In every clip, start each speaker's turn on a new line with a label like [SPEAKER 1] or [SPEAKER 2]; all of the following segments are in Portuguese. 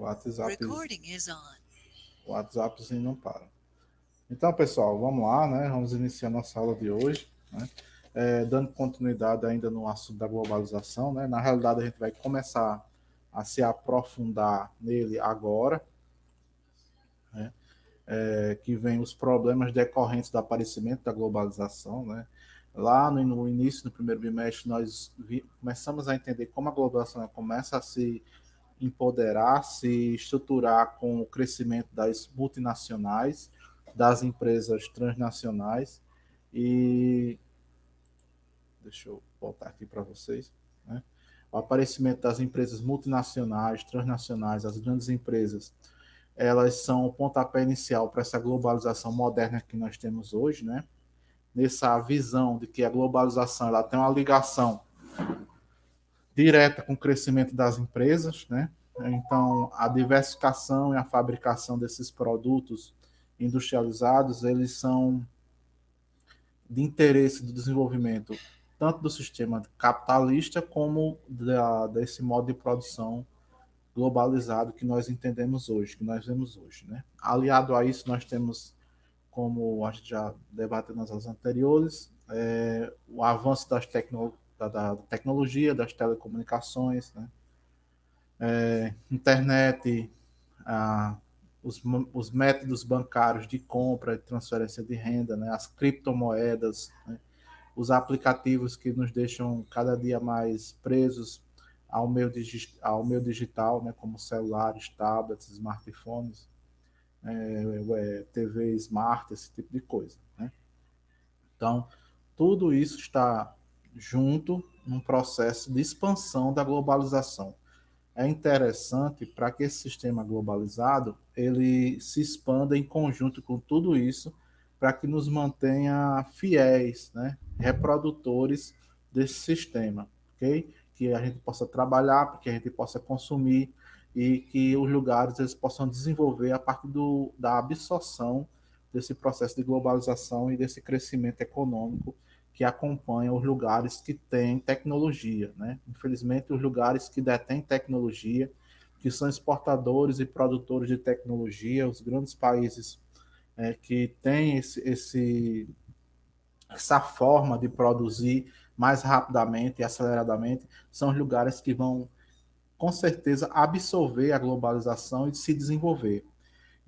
[SPEAKER 1] O WhatsApp,
[SPEAKER 2] Recording is on.
[SPEAKER 1] o WhatsAppzinho não para. Então, pessoal, vamos lá, né? Vamos iniciar nossa aula de hoje, né? Dando continuidade ainda no assunto da globalização, né? Na realidade, a gente vai começar a se aprofundar nele agora, né? Que vem os problemas decorrentes do aparecimento da globalização, né? Lá no início, no primeiro bimestre, começamos a entender como a globalização começa a se empoderar, se estruturar com o crescimento das multinacionais, das empresas transnacionais e deixa eu voltar aqui para vocês, né? O aparecimento das empresas multinacionais, transnacionais, as grandes empresas, elas são o pontapé inicial para essa globalização moderna que nós temos hoje, né? Nessa visão de que a globalização ela tem uma ligação direta com o crescimento das empresas, né? Então, a diversificação e a fabricação desses produtos industrializados, eles são de interesse do desenvolvimento tanto do sistema capitalista como desse modo de produção globalizado que nós entendemos hoje, que nós vemos hoje, né? Aliado a isso, nós temos, como a gente já debateu nas aulas anteriores, o avanço da tecnologia, das telecomunicações, né? Internet, a, os métodos bancários de compra e transferência de renda, né? As criptomoedas, né? Os aplicativos que nos deixam cada dia mais presos ao meio digital, né? Como celulares, tablets, smartphones, TV smart, esse tipo de coisa, né? Então, tudo isso está junto num processo de expansão da globalização. É interessante para que esse sistema globalizado ele se expanda em conjunto com tudo isso, para que nos mantenha fiéis, né, reprodutores desse sistema, ok? Que a gente possa trabalhar, para que a gente possa consumir e que os lugares eles possam desenvolver a partir da absorção desse processo de globalização e desse crescimento econômico que acompanha os lugares que têm tecnologia, né? Infelizmente, os lugares que detêm tecnologia, que são exportadores e produtores de tecnologia, os grandes países que têm essa forma de produzir mais rapidamente e aceleradamente, são os lugares que vão, com certeza, absorver a globalização e se desenvolver.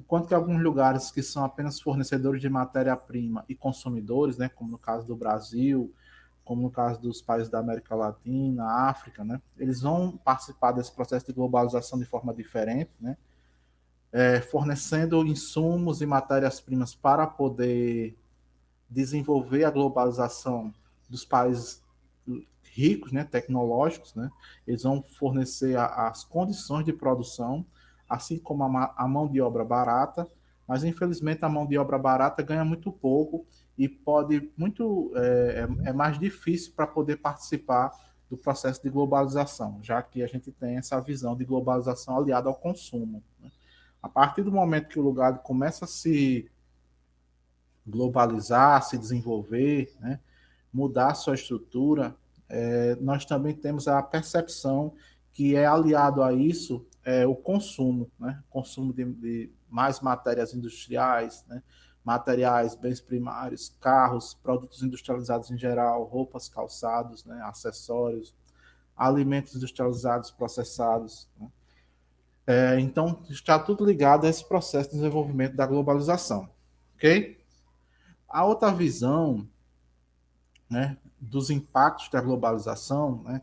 [SPEAKER 1] Enquanto que alguns lugares que são apenas fornecedores de matéria-prima e consumidores, né, como no caso do Brasil, como no caso dos países da América Latina, África, né, eles vão participar desse processo de globalização de forma diferente, né, fornecendo insumos e matérias-primas para poder desenvolver a globalização dos países ricos, né, tecnológicos, né, eles vão fornecer as condições de produção, assim como a mão de obra barata, mas infelizmente a mão de obra barata ganha muito pouco e é mais difícil para poder participar do processo de globalização, já que a gente tem essa visão de globalização aliada ao consumo, né? A partir do momento que o lugar começa a se globalizar, se desenvolver, né, mudar sua estrutura, nós também temos a percepção que é aliado a isso o consumo, né? Consumo de mais matérias industriais, né? Materiais, bens primários, carros, produtos industrializados em geral, roupas, calçados, né? Acessórios, alimentos industrializados, processados, né? Então, está tudo ligado a esse processo de desenvolvimento da globalização, ok? A outra visão, né, dos impactos da globalização, né,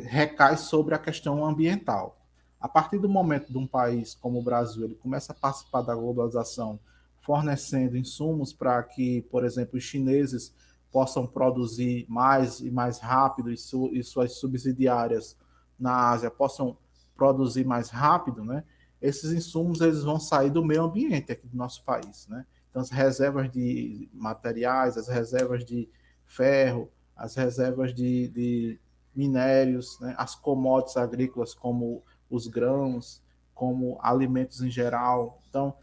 [SPEAKER 1] recai sobre a questão ambiental. A partir do momento de um país como o Brasil ele começa a participar da globalização, fornecendo insumos para que, por exemplo, os chineses possam produzir mais e mais rápido e suas subsidiárias na Ásia possam produzir mais rápido, né? Esses insumos eles vão sair do meio ambiente aqui do nosso país, né? Então, as reservas de materiais, as reservas de ferro, as reservas de minérios, né, as commodities agrícolas como os grãos, como alimentos em geral. Então,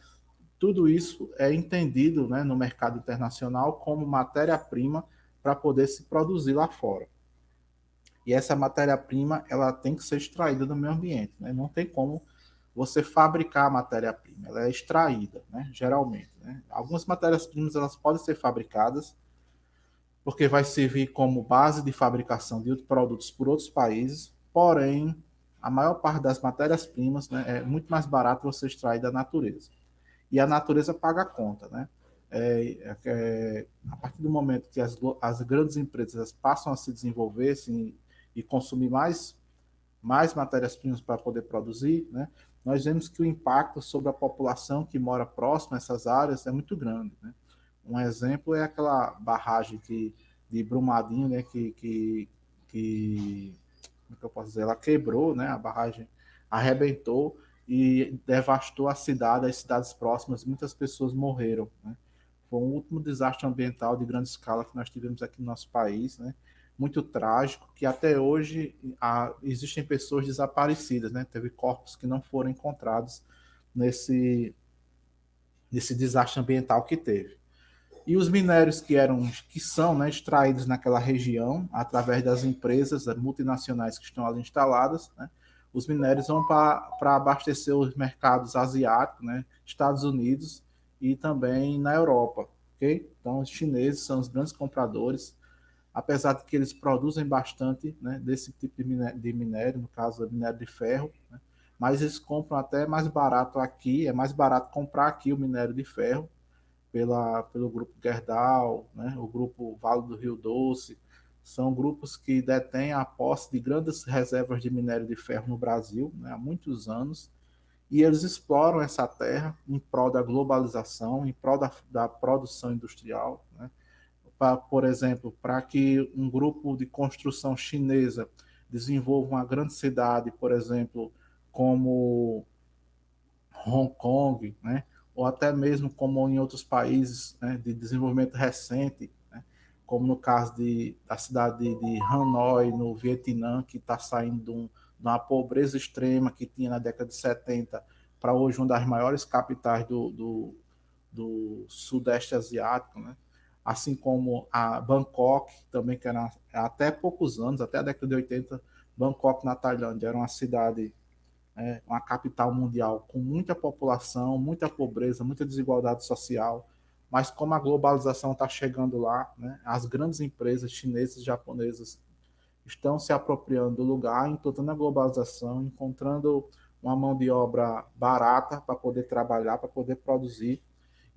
[SPEAKER 1] tudo isso é entendido, né, no mercado internacional como matéria-prima para poder se produzir lá fora. E essa matéria-prima, ela tem que ser extraída do meio ambiente, né? Não tem como você fabricar a matéria-prima, ela é extraída, né? Geralmente, né? Algumas matérias-primas, elas podem ser fabricadas, porque vai servir como base de fabricação de outros produtos por outros países, porém, a maior parte das matérias-primas, né, é muito mais barato você extrair da natureza. E a natureza paga a conta, né? A partir do momento que as grandes empresas passam a se desenvolver assim, e consumir mais matérias-primas para poder produzir, né? Nós vemos que o impacto sobre a população que mora próximo a essas áreas é muito grande, né? Um exemplo é aquela barragem de Brumadinho, né, que como é que eu posso dizer, ela quebrou, né, a barragem arrebentou e devastou a cidade, as cidades próximas, muitas pessoas morreram, né? Foi um último desastre ambiental de grande escala que nós tivemos aqui no nosso país, né? Muito trágico, que até hoje existem pessoas desaparecidas, né? Teve corpos que não foram encontrados nesse, nesse desastre ambiental que teve. E os minérios que são, né, extraídos naquela região, através das empresas multinacionais que estão ali instaladas, né, os minérios vão para abastecer os mercados asiáticos, né, Estados Unidos e também na Europa. Okay? Então, os chineses são os grandes compradores, apesar de que eles produzem bastante, né, desse tipo de minério, no caso, minério de ferro, né, mas eles compram até mais barato aqui, é mais barato comprar aqui o minério de ferro pelo grupo Gerdau, né, o grupo Vale do Rio Doce, são grupos que detêm a posse de grandes reservas de minério de ferro no Brasil, né, há muitos anos, e eles exploram essa terra em prol da globalização, em prol da produção industrial, né, por exemplo, para que um grupo de construção chinesa desenvolva uma grande cidade, por exemplo, como Hong Kong, né? Ou até mesmo como em outros países, né, de desenvolvimento recente, né? Como no caso da cidade de Hanoi, no Vietnã, que está saindo de uma pobreza extrema que tinha na década de 70 para hoje uma das maiores capitais do Sudeste Asiático, né? Assim como a Bangkok, também que era até poucos anos, até a década de 80, Bangkok na Tailândia era uma cidade, uma capital mundial com muita população, muita pobreza, muita desigualdade social, mas como a globalização está chegando lá, né, as grandes empresas chinesas e japonesas estão se apropriando do lugar, implantando a globalização, encontrando uma mão de obra barata para poder trabalhar, para poder produzir,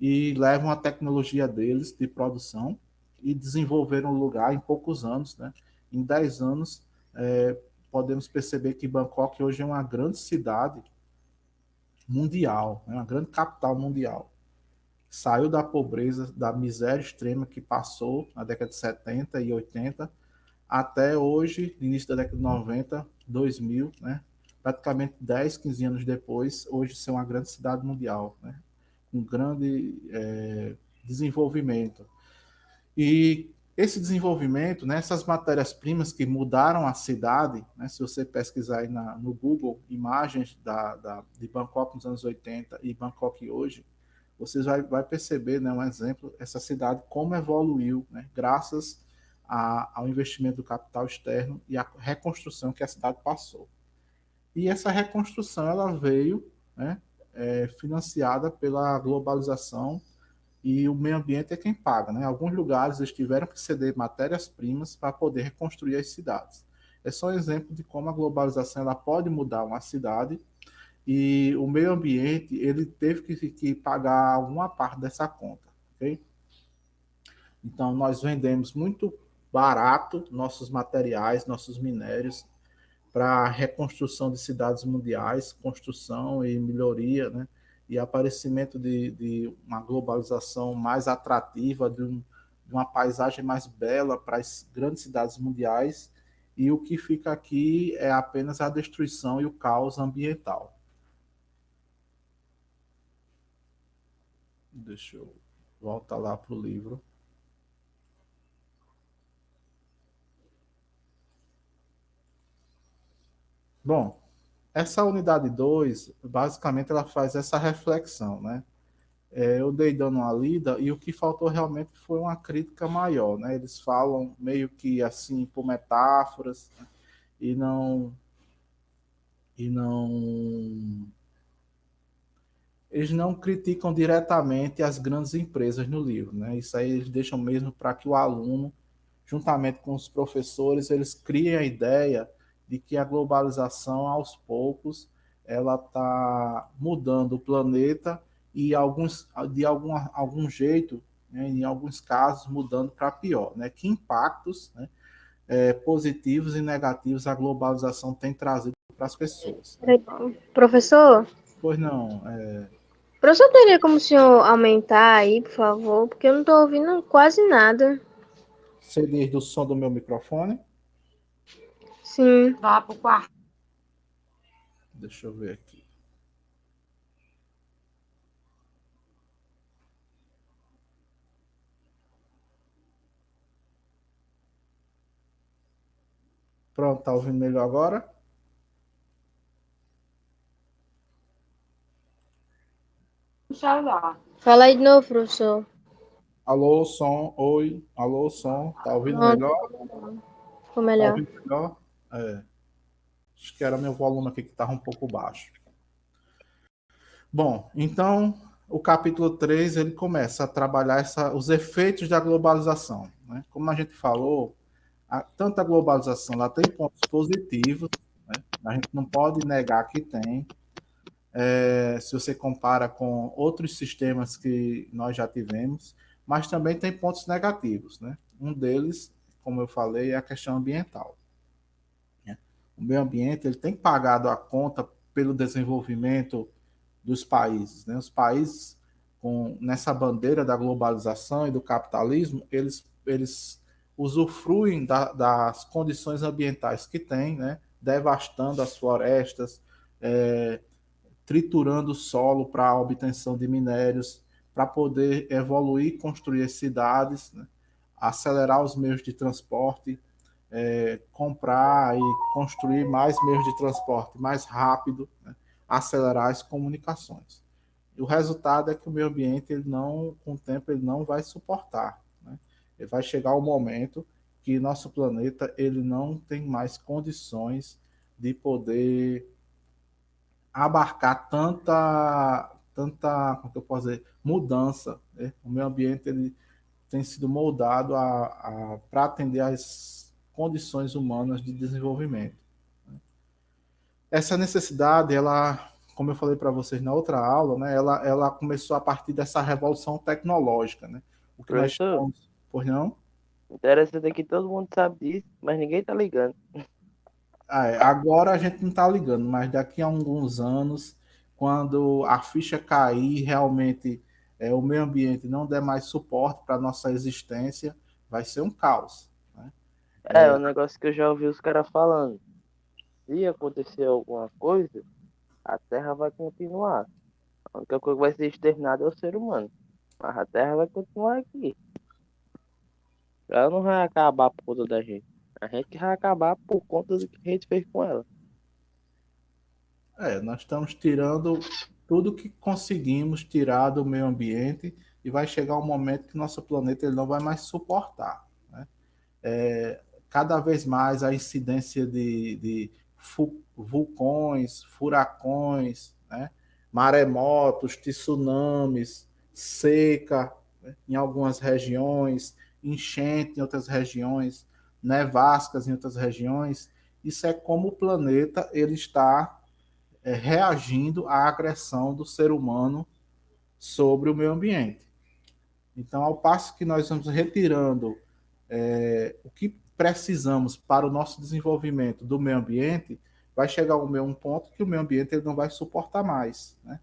[SPEAKER 1] e levam a tecnologia deles de produção e desenvolveram o lugar em poucos anos, né? Em 10 anos, é, podemos perceber que Bangkok hoje é uma grande cidade mundial, é uma grande capital mundial. Saiu da pobreza, da miséria extrema que passou na década de 70 e 80, até hoje, início da década de 90, 2000, né? Praticamente 10, 15 anos depois, hoje ser uma grande cidade mundial, né? Um grande desenvolvimento. E esse desenvolvimento, né, essas matérias-primas que mudaram a cidade, né, se você pesquisar aí no Google imagens de Bangkok nos anos 80 e Bangkok hoje, vocês vai perceber, né, um exemplo, essa cidade como evoluiu, né, graças ao investimento do capital externo e à reconstrução que a cidade passou. E essa reconstrução ela veio, né, financiada pela globalização, e o meio ambiente é quem paga, né? Alguns lugares eles tiveram que ceder matérias-primas para poder reconstruir as cidades. É só um exemplo de como a globalização ela pode mudar uma cidade e o meio ambiente ele teve que pagar alguma parte dessa conta, ok? Então nós vendemos muito barato nossos materiais, nossos minérios para a reconstrução de cidades mundiais, construção e melhoria, né? E aparecimento de uma globalização mais atrativa, de uma paisagem mais bela para as grandes cidades mundiais, e o que fica aqui é apenas a destruição e o caos ambiental. Deixa eu voltar lá para o livro. Bom, essa unidade 2 basicamente, ela faz essa reflexão, né? Eu dei dando uma lida e o que faltou realmente foi uma crítica maior, né? Eles falam meio que assim por metáforas, né? e não e não eles não criticam diretamente as grandes empresas no livro, né? Isso aí eles deixam mesmo para que o aluno, juntamente com os professores, eles criem a ideia de que a globalização, aos poucos, ela está mudando o planeta e algum jeito, né, em alguns casos, mudando para pior, né? Que impactos, né, positivos e negativos a globalização tem trazido para as pessoas, né?
[SPEAKER 2] Professor,
[SPEAKER 1] Pois não,
[SPEAKER 2] professor, teria como o senhor aumentar aí, por favor? Porque eu não tô ouvindo quase nada.
[SPEAKER 1] você diz do som do meu microfone?
[SPEAKER 2] Sim. Vá pro quarto.
[SPEAKER 1] Deixa eu ver aqui. Pronto, tá ouvindo melhor agora?
[SPEAKER 2] Fala aí de novo, professor.
[SPEAKER 1] Alô, som, oi, alô, som, tá ouvindo
[SPEAKER 2] Pronto,
[SPEAKER 1] melhor?
[SPEAKER 2] ficou
[SPEAKER 1] Tá
[SPEAKER 2] melhor.
[SPEAKER 1] ouvindo melhor? É, acho que era meu volume aqui que estava um pouco baixo. Bom, então o capítulo 3 ele começa a trabalhar os efeitos da globalização, né? Como a gente falou, tanto a globalização ela tem pontos positivos, né? A gente não pode negar que tem. Se você compara com outros sistemas que nós já tivemos, mas também tem pontos negativos, né? Um deles, como eu falei, é a questão ambiental, né? O meio ambiente ele tem pagado a conta pelo desenvolvimento dos países, né? Os países nessa bandeira da globalização e do capitalismo, eles usufruem das condições ambientais que têm, né? Devastando as florestas, é, triturando o solo para a obtenção de minérios, para poder evoluir, construir as cidades, né? Acelerar os meios de transporte, comprar e construir mais meios de transporte mais rápido, né? Acelerar as comunicações. E o resultado é que o meio ambiente, ele não, com o tempo, ele não vai suportar, né? Ele vai chegar o momento que nosso planeta ele não tem mais condições de poder abarcar tanta, como que eu posso dizer, mudança, né? O meio ambiente ele tem sido moldado para atender às condições humanas de desenvolvimento. Essa necessidade, ela, como eu falei para vocês na outra aula, né, ela começou a partir dessa revolução tecnológica, né? O que nós
[SPEAKER 3] Professor,
[SPEAKER 1] chamamos, por não?
[SPEAKER 3] interessante é que todo mundo sabe disso, mas ninguém tá ligando.
[SPEAKER 1] Agora a gente não está ligando, mas daqui a alguns anos, quando a ficha cair, realmente o meio ambiente não der mais suporte para a nossa existência, vai ser um caos, né?
[SPEAKER 3] É, o negócio que eu já ouvi os caras falando. Se acontecer alguma coisa, a Terra vai continuar. A única coisa que vai ser exterminada é o ser humano. Mas a Terra vai continuar aqui. Ela não vai acabar por conta da gente. A gente que vai acabar por conta do que a gente fez com ela.
[SPEAKER 1] Nós estamos tirando tudo que conseguimos tirar do meio ambiente e vai chegar um momento que nosso planeta ele não vai mais suportar, né? Cada vez mais a incidência de vulcões, furacões, né? Maremotos, tsunamis, seca, né? Em algumas regiões, enchente em outras regiões, nevascas em outras regiões. Isso é como o planeta ele está reagindo à agressão do ser humano sobre o meio ambiente. Então, ao passo que nós vamos retirando o que precisamos para o nosso desenvolvimento do meio ambiente, vai chegar um ponto que o meio ambiente ele não vai suportar mais, né?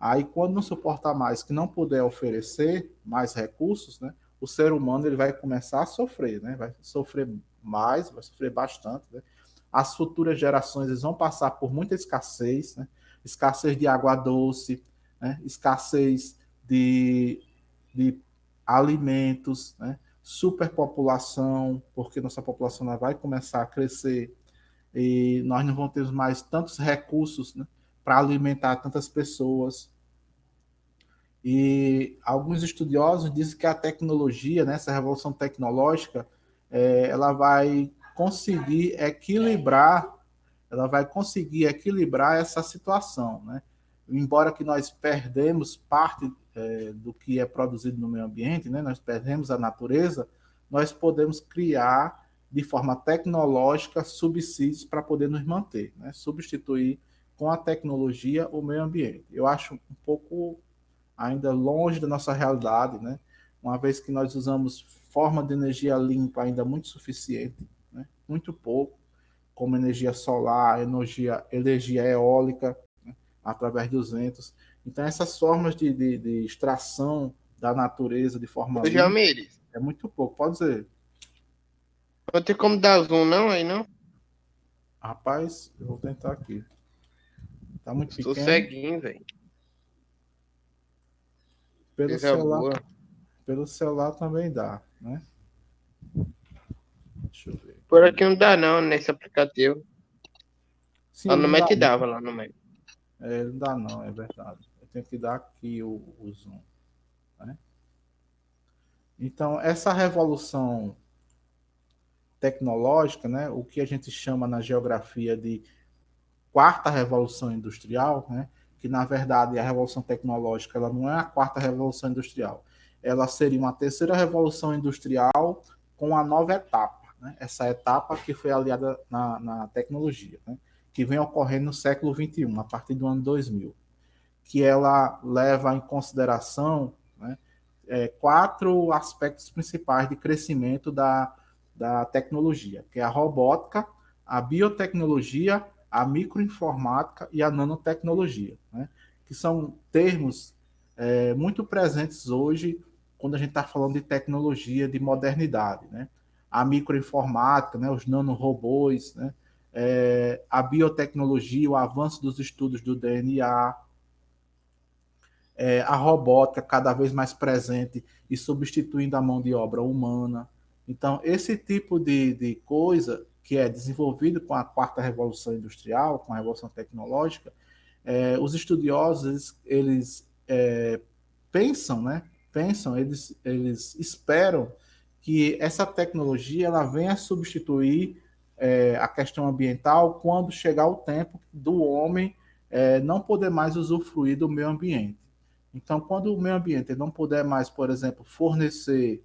[SPEAKER 1] Aí, quando não suportar mais, que não puder oferecer mais recursos, né, o ser humano ele vai começar a sofrer, né? Vai sofrer mais, vai sofrer bastante, né? As futuras gerações eles vão passar por muita escassez, né? Escassez de água doce, né? Escassez de alimentos, né? Superpopulação, porque nossa população vai começar a crescer e nós não vamos ter mais tantos recursos, né, para alimentar tantas pessoas. E alguns estudiosos dizem que a tecnologia, né, essa revolução tecnológica, ela vai conseguir equilibrar essa situação, né? Embora que nós perdemos parte do que é produzido no meio ambiente, né? Nós perdemos a natureza, nós podemos criar de forma tecnológica subsídios para poder nos manter, né? Substituir com a tecnologia o meio ambiente. Eu acho um pouco ainda longe da nossa realidade, né? Uma vez que nós usamos forma de energia limpa ainda muito suficiente, né? Muito pouco, como energia solar, energia eólica, né? Através dos ventos. Então, essas formas de extração da natureza de forma
[SPEAKER 4] Ô,
[SPEAKER 1] limpa
[SPEAKER 4] Jamires,
[SPEAKER 1] é muito pouco. Pode dizer,
[SPEAKER 4] não tem como dar zoom não aí, não?
[SPEAKER 1] rapaz, eu vou tentar aqui. Tá muito
[SPEAKER 4] Estou
[SPEAKER 1] pequeno.
[SPEAKER 4] ceguinho, velho.
[SPEAKER 1] Pelo
[SPEAKER 4] Coisa
[SPEAKER 1] celular,
[SPEAKER 4] boa.
[SPEAKER 1] pelo celular também dá, né? Deixa eu ver
[SPEAKER 4] Por
[SPEAKER 1] aqui.
[SPEAKER 4] aqui não dá não, nesse aplicativo.
[SPEAKER 1] Sim,
[SPEAKER 4] Lá no
[SPEAKER 1] não dá
[SPEAKER 4] Mac
[SPEAKER 1] não.
[SPEAKER 4] dava, lá no Mac.
[SPEAKER 1] Não dá não, é verdade. Eu tenho que dar aqui o zoom, né? Então, essa revolução tecnológica, né, o que a gente chama na geografia de quarta revolução industrial, né, que na verdade a revolução tecnológica ela não é a quarta revolução industrial, ela seria uma terceira revolução industrial com a nova etapa, né, essa etapa que foi aliada na tecnologia, né, que vem ocorrendo no século XXI, a partir do ano 2000, que ela leva em consideração, né, quatro aspectos principais de crescimento da tecnologia, que é a robótica, a biotecnologia, a microinformática e a nanotecnologia, né? Que são termos muito presentes hoje quando a gente está falando de tecnologia, de modernidade, né? A microinformática, né? Os nanorobôs, né? A biotecnologia, o avanço dos estudos do DNA, a robótica cada vez mais presente e substituindo a mão de obra humana. Então, esse tipo de coisa que é desenvolvido com a quarta revolução industrial, com a revolução tecnológica, os estudiosos eles pensam, né? Pensam, eles esperam que essa tecnologia ela venha substituir a questão ambiental quando chegar o tempo do homem não poder mais usufruir do meio ambiente. Então, quando o meio ambiente não puder mais, por exemplo, fornecer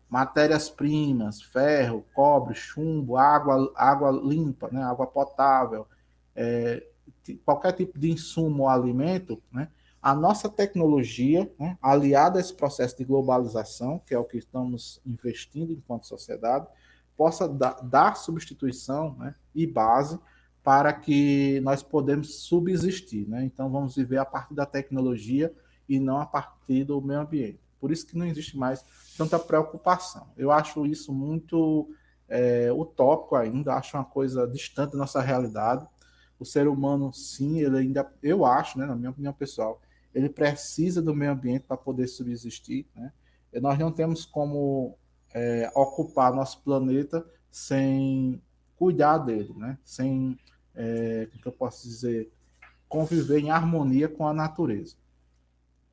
[SPEAKER 1] matérias-primas, ferro, cobre, chumbo, água limpa, né, água potável, é, qualquer tipo de insumo ou alimento, né, a nossa tecnologia, né, aliada a esse processo de globalização, que é o que estamos investindo enquanto sociedade, possa dar substituição, né, e base para que nós podemos subsistir. Né? Então, vamos viver a partir da tecnologia e não a partir do meio ambiente. Por isso que não existe mais tanta preocupação. Eu acho isso muito utópico ainda, acho uma coisa distante da nossa realidade. O ser humano, sim, ele ainda, eu acho, né, na minha opinião pessoal, ele precisa do meio ambiente para poder subsistir. Né? E nós não temos como ocupar nosso planeta sem cuidar dele, né? Sem, como que eu posso dizer, conviver em harmonia com a natureza.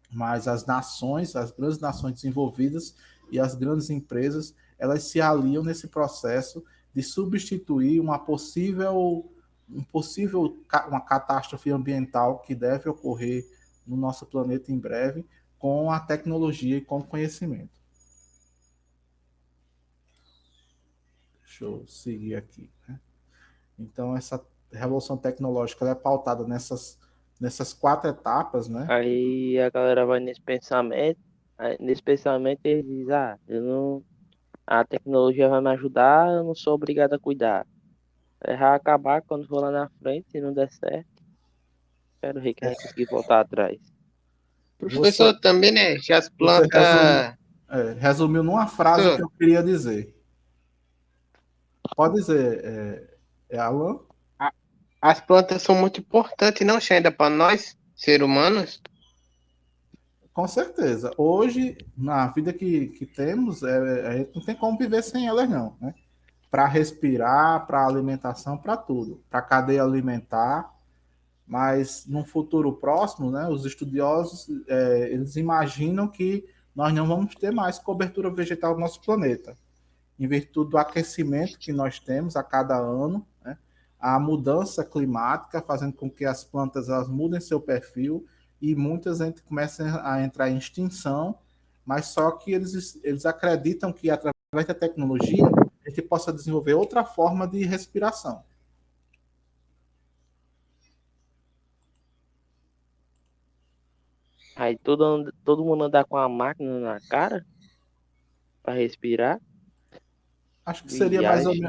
[SPEAKER 1] Mas as nações, as grandes nações desenvolvidas e as grandes empresas, elas se aliam nesse processo de substituir uma catástrofe ambiental que deve ocorrer no nosso planeta em breve com a tecnologia e com o conhecimento. Deixa eu seguir aqui. Né? Então, essa revolução tecnológica é pautada nessas quatro etapas, né?
[SPEAKER 3] Aí a galera vai nesse pensamento eles dizem, eu não, a tecnologia vai me ajudar, eu não sou obrigado a cuidar. Aí vai acabar quando for lá na frente, se não der certo, quero ver quem vai conseguir voltar atrás.
[SPEAKER 1] Você,
[SPEAKER 4] Professor, também, né? Que as
[SPEAKER 1] você resumiu,
[SPEAKER 4] plantas.
[SPEAKER 1] resumiu numa frase o que
[SPEAKER 4] Professor,
[SPEAKER 1] eu queria dizer. Pode dizer, Alan?
[SPEAKER 4] a- as plantas são muito importantes, não, ainda para nós, seres humanos?
[SPEAKER 1] Com certeza. Hoje, na vida que temos, a gente não tem como viver sem elas, não. Né? Para respirar, para alimentação, para tudo. Para a cadeia alimentar. Mas num futuro próximo, né, os estudiosos eles imaginam que nós não vamos ter mais cobertura vegetal no nosso planeta. em virtude do aquecimento que nós temos a cada ano, né? A mudança climática fazendo com que as plantas elas mudem seu perfil e muitas comecem a entrar em extinção, mas só que eles acreditam que através da tecnologia a gente possa desenvolver outra forma de respiração.
[SPEAKER 3] Aí todo mundo andar com a máquina na cara pra respirar.
[SPEAKER 1] Acho que seria
[SPEAKER 3] Viagem.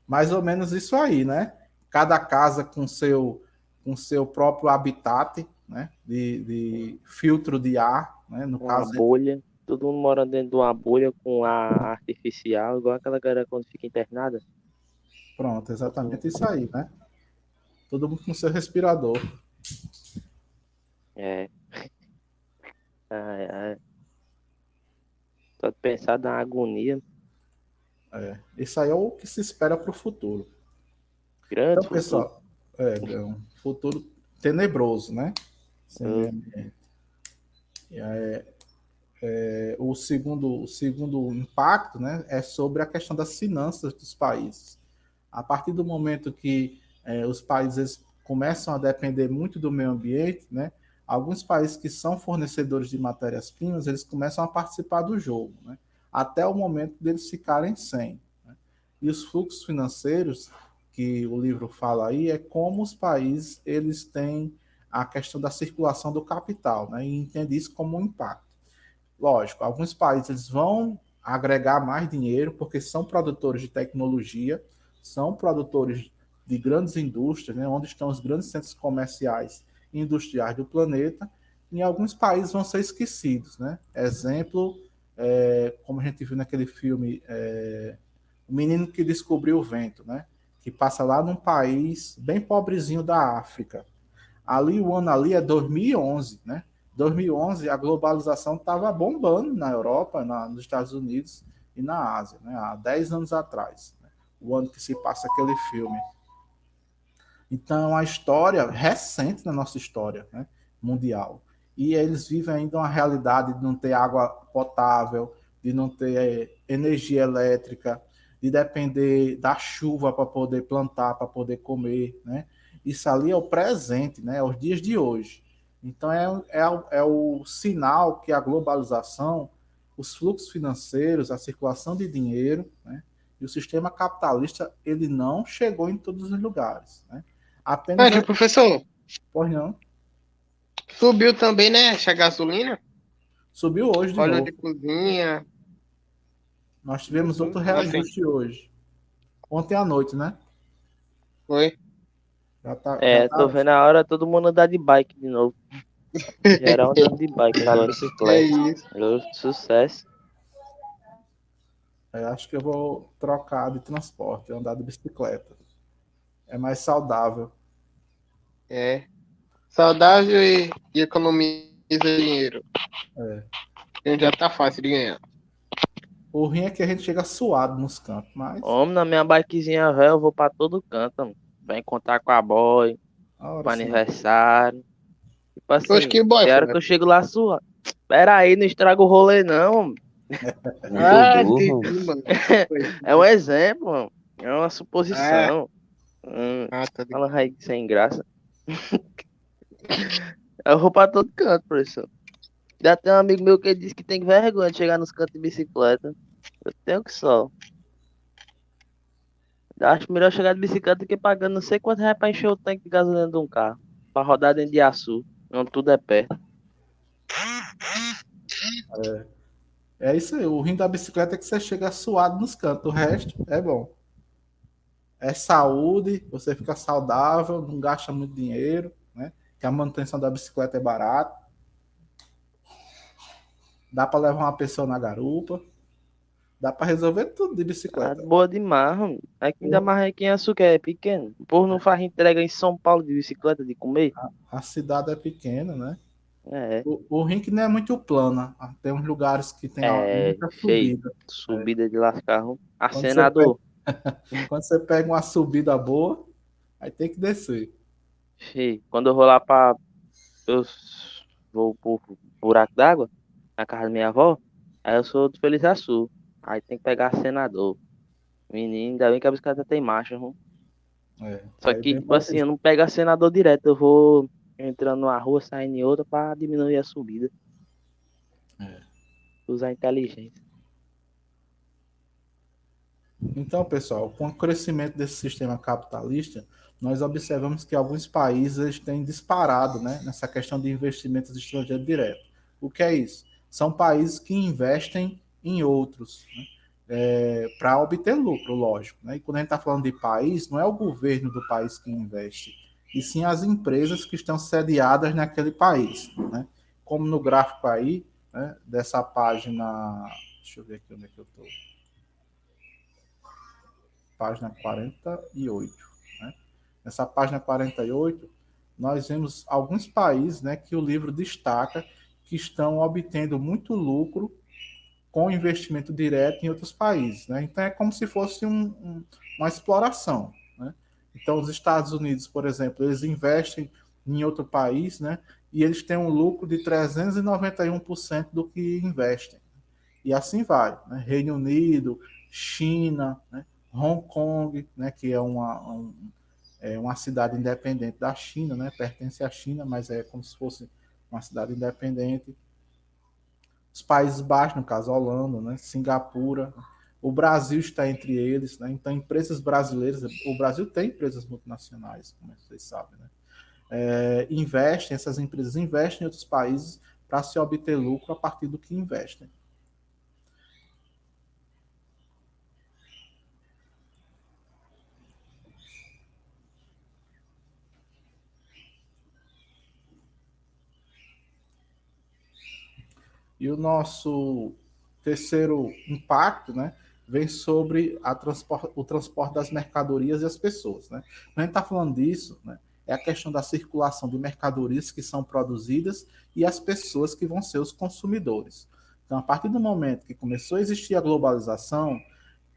[SPEAKER 1] mais ou menos isso aí, né? Cada casa com seu próprio habitat, né? De filtro de ar, né? No
[SPEAKER 3] Uma
[SPEAKER 1] caso,
[SPEAKER 3] bolha. Todo mundo mora dentro de uma bolha com ar artificial, igual aquela galera quando fica internada.
[SPEAKER 1] pronto,
[SPEAKER 3] Todo-
[SPEAKER 1] exatamente isso aí, né? Todo mundo com seu respirador.
[SPEAKER 3] É, é, só de pensar na agonia.
[SPEAKER 1] Isso aí é o que se espera para o futuro.
[SPEAKER 3] Grande
[SPEAKER 1] Então,
[SPEAKER 3] futuro.
[SPEAKER 1] pessoal, é um futuro tenebroso, né? Sem meio
[SPEAKER 3] Hum,
[SPEAKER 1] ambiente. O segundo impacto, né, é sobre a questão das finanças dos países. A partir do momento que os países começam a depender muito do meio ambiente, né, alguns países que são fornecedores de matérias-primas, eles começam a participar do jogo, né, até o momento deles ficarem sem. Né? E os fluxos financeiros que o livro fala aí é como os países eles têm a questão da circulação do capital, né, e entende isso como um impacto. Lógico, alguns países eles vão agregar mais dinheiro porque são produtores de tecnologia, são produtores de grandes indústrias, né, onde estão os grandes centros comerciais e industriais do planeta. Em alguns países vão ser esquecidos, né? Exemplo, como a gente viu naquele filme, O Menino que Descobriu o Vento, né? Que passa lá num país bem pobrezinho da África. Ali o ano ali é 2011, né? 2011 a globalização estava bombando na Europa, nos Estados Unidos e na Ásia, né? Há 10 anos atrás, né? O ano que se passa aquele filme. Então, a história recente na nossa história, né, mundial. E eles vivem ainda uma realidade de não ter água potável, de não ter energia elétrica, de depender da chuva para poder plantar, para poder comer, né? Isso ali é o presente, né? É os dias de hoje. Então, é o sinal que a globalização, os fluxos financeiros, a circulação de dinheiro, né? E o sistema capitalista, ele não chegou em todos os lugares, né? Apenas
[SPEAKER 4] Mas, professor,
[SPEAKER 1] pois não.
[SPEAKER 4] subiu também, né? A gasolina,
[SPEAKER 1] Subiu hoje de
[SPEAKER 4] óleo
[SPEAKER 1] novo.
[SPEAKER 4] de cozinha.
[SPEAKER 1] Nós tivemos outro
[SPEAKER 4] Ontem,
[SPEAKER 1] reajuste hoje. Ontem à noite, né?
[SPEAKER 4] foi.
[SPEAKER 1] Já
[SPEAKER 3] É, tô
[SPEAKER 1] tá.
[SPEAKER 3] vendo a hora todo mundo andar de bike de novo. Geral andando de bike agora.
[SPEAKER 4] É isso.
[SPEAKER 3] Sucesso.
[SPEAKER 1] Acho que eu vou trocar de transporte, andar de bicicleta. É mais saudável.
[SPEAKER 4] É. Saudável e economiza dinheiro.
[SPEAKER 1] É.
[SPEAKER 4] Então já tá fácil de ganhar.
[SPEAKER 1] O ruim é que a gente chega suado nos cantos, mas.
[SPEAKER 3] Homem, na minha bikezinha velho, eu vou pra todo canto, mano. Vai encontrar com a boy,
[SPEAKER 1] Ora
[SPEAKER 3] pro
[SPEAKER 1] sim.
[SPEAKER 3] aniversário. Tipo
[SPEAKER 4] Hoje
[SPEAKER 3] assim,
[SPEAKER 4] que boy,
[SPEAKER 3] tem hora que
[SPEAKER 4] Fernando.
[SPEAKER 3] eu chego lá sua. Pera aí, não estraga o rolê não, homem.
[SPEAKER 5] Muito
[SPEAKER 4] Ah,
[SPEAKER 5] burro.
[SPEAKER 4] entendi, mano. Foi.
[SPEAKER 3] É um exemplo, mano. É uma
[SPEAKER 4] Ah,
[SPEAKER 3] suposição.
[SPEAKER 4] tá
[SPEAKER 3] Fala
[SPEAKER 4] ligado.
[SPEAKER 3] aí sem graça. Eu vou pra todo canto, professor. Já tem um amigo meu que disse que tem vergonha de chegar nos cantos de bicicleta. Eu tenho que só. Acho melhor chegar de bicicleta do que pagando não sei quanto reais pra encher o tanque de gasolina de um carro. Pra rodar dentro de Açu, onde tudo é perto.
[SPEAKER 1] É isso aí. O ruim da bicicleta é que você chega suado nos cantos. O resto é bom. É saúde, você fica saudável, não gasta muito dinheiro, né? Que a manutenção da bicicleta é barata. Dá para levar uma pessoa na garupa. Dá para resolver tudo de
[SPEAKER 3] Ah,
[SPEAKER 1] bicicleta.
[SPEAKER 3] boa demais, mano. Aqui ainda mais aqui em Açúcar é pequeno. O povo não faz entrega em São Paulo de bicicleta de comer.
[SPEAKER 1] A cidade é pequena, né?
[SPEAKER 3] É,
[SPEAKER 1] O rim que não é muito plana. Tem uns lugares que tem
[SPEAKER 3] é
[SPEAKER 1] muita
[SPEAKER 3] feio.
[SPEAKER 1] subida. É.
[SPEAKER 3] Subida de lascar. Ah,
[SPEAKER 1] Quando você pega,
[SPEAKER 3] senador.
[SPEAKER 1] quando você pega uma subida boa, aí tem que descer.
[SPEAKER 3] Feio. Quando eu vou lá pra. Eu vou pro buraco d'água, na casa da minha avó. Aí eu sou do Feliz Açu. Aí tem que pegar senador. Menino, ainda bem que a bicicleta tem marcha, viu? Só
[SPEAKER 1] Aí
[SPEAKER 3] que,
[SPEAKER 1] bem
[SPEAKER 3] tipo assim, eu não pego acelerador direto, eu vou entrando numa rua, saindo em outra pra diminuir a subida. Usar inteligência.
[SPEAKER 1] Então, pessoal, com o crescimento desse sistema capitalista, nós observamos que alguns países têm disparado, né, nessa questão de investimentos estrangeiros diretos. O que é isso? São países que investem em outros, né, para obter lucro, lógico. Né? E quando a gente está falando de país, não é o governo do país que investe, e sim as empresas que estão sediadas naquele país. Né? Como no gráfico aí, né, dessa página. Deixa eu ver aqui onde é que eu estou. Página 48. Né? Nessa página 48, nós vemos alguns países, né, que o livro destaca que estão obtendo muito lucro com investimento direto em outros países. Né? Então é como se fosse uma exploração. Né? Então os Estados Unidos, por exemplo, eles investem em outro país, né, e eles têm um lucro de 391% do que investem. E assim vai. Né? Reino Unido, China, né? Hong Kong, né? Que é uma cidade independente da China, né? Pertence à China, mas é como se fosse uma cidade independente. Os Países Baixos, no caso, Holanda, né? Singapura. O Brasil está entre eles, né? Então, empresas brasileiras, o Brasil tem empresas multinacionais, como vocês sabem, né? Essas empresas investem em outros países para se obter lucro a partir do que investem. E o nosso terceiro impacto, né, vem sobre o transporte das mercadorias e as pessoas. Né? Quando a gente está falando disso, né, é a questão da circulação de mercadorias que são produzidas e as pessoas que vão ser os consumidores. Então, a partir do momento que começou a existir a globalização,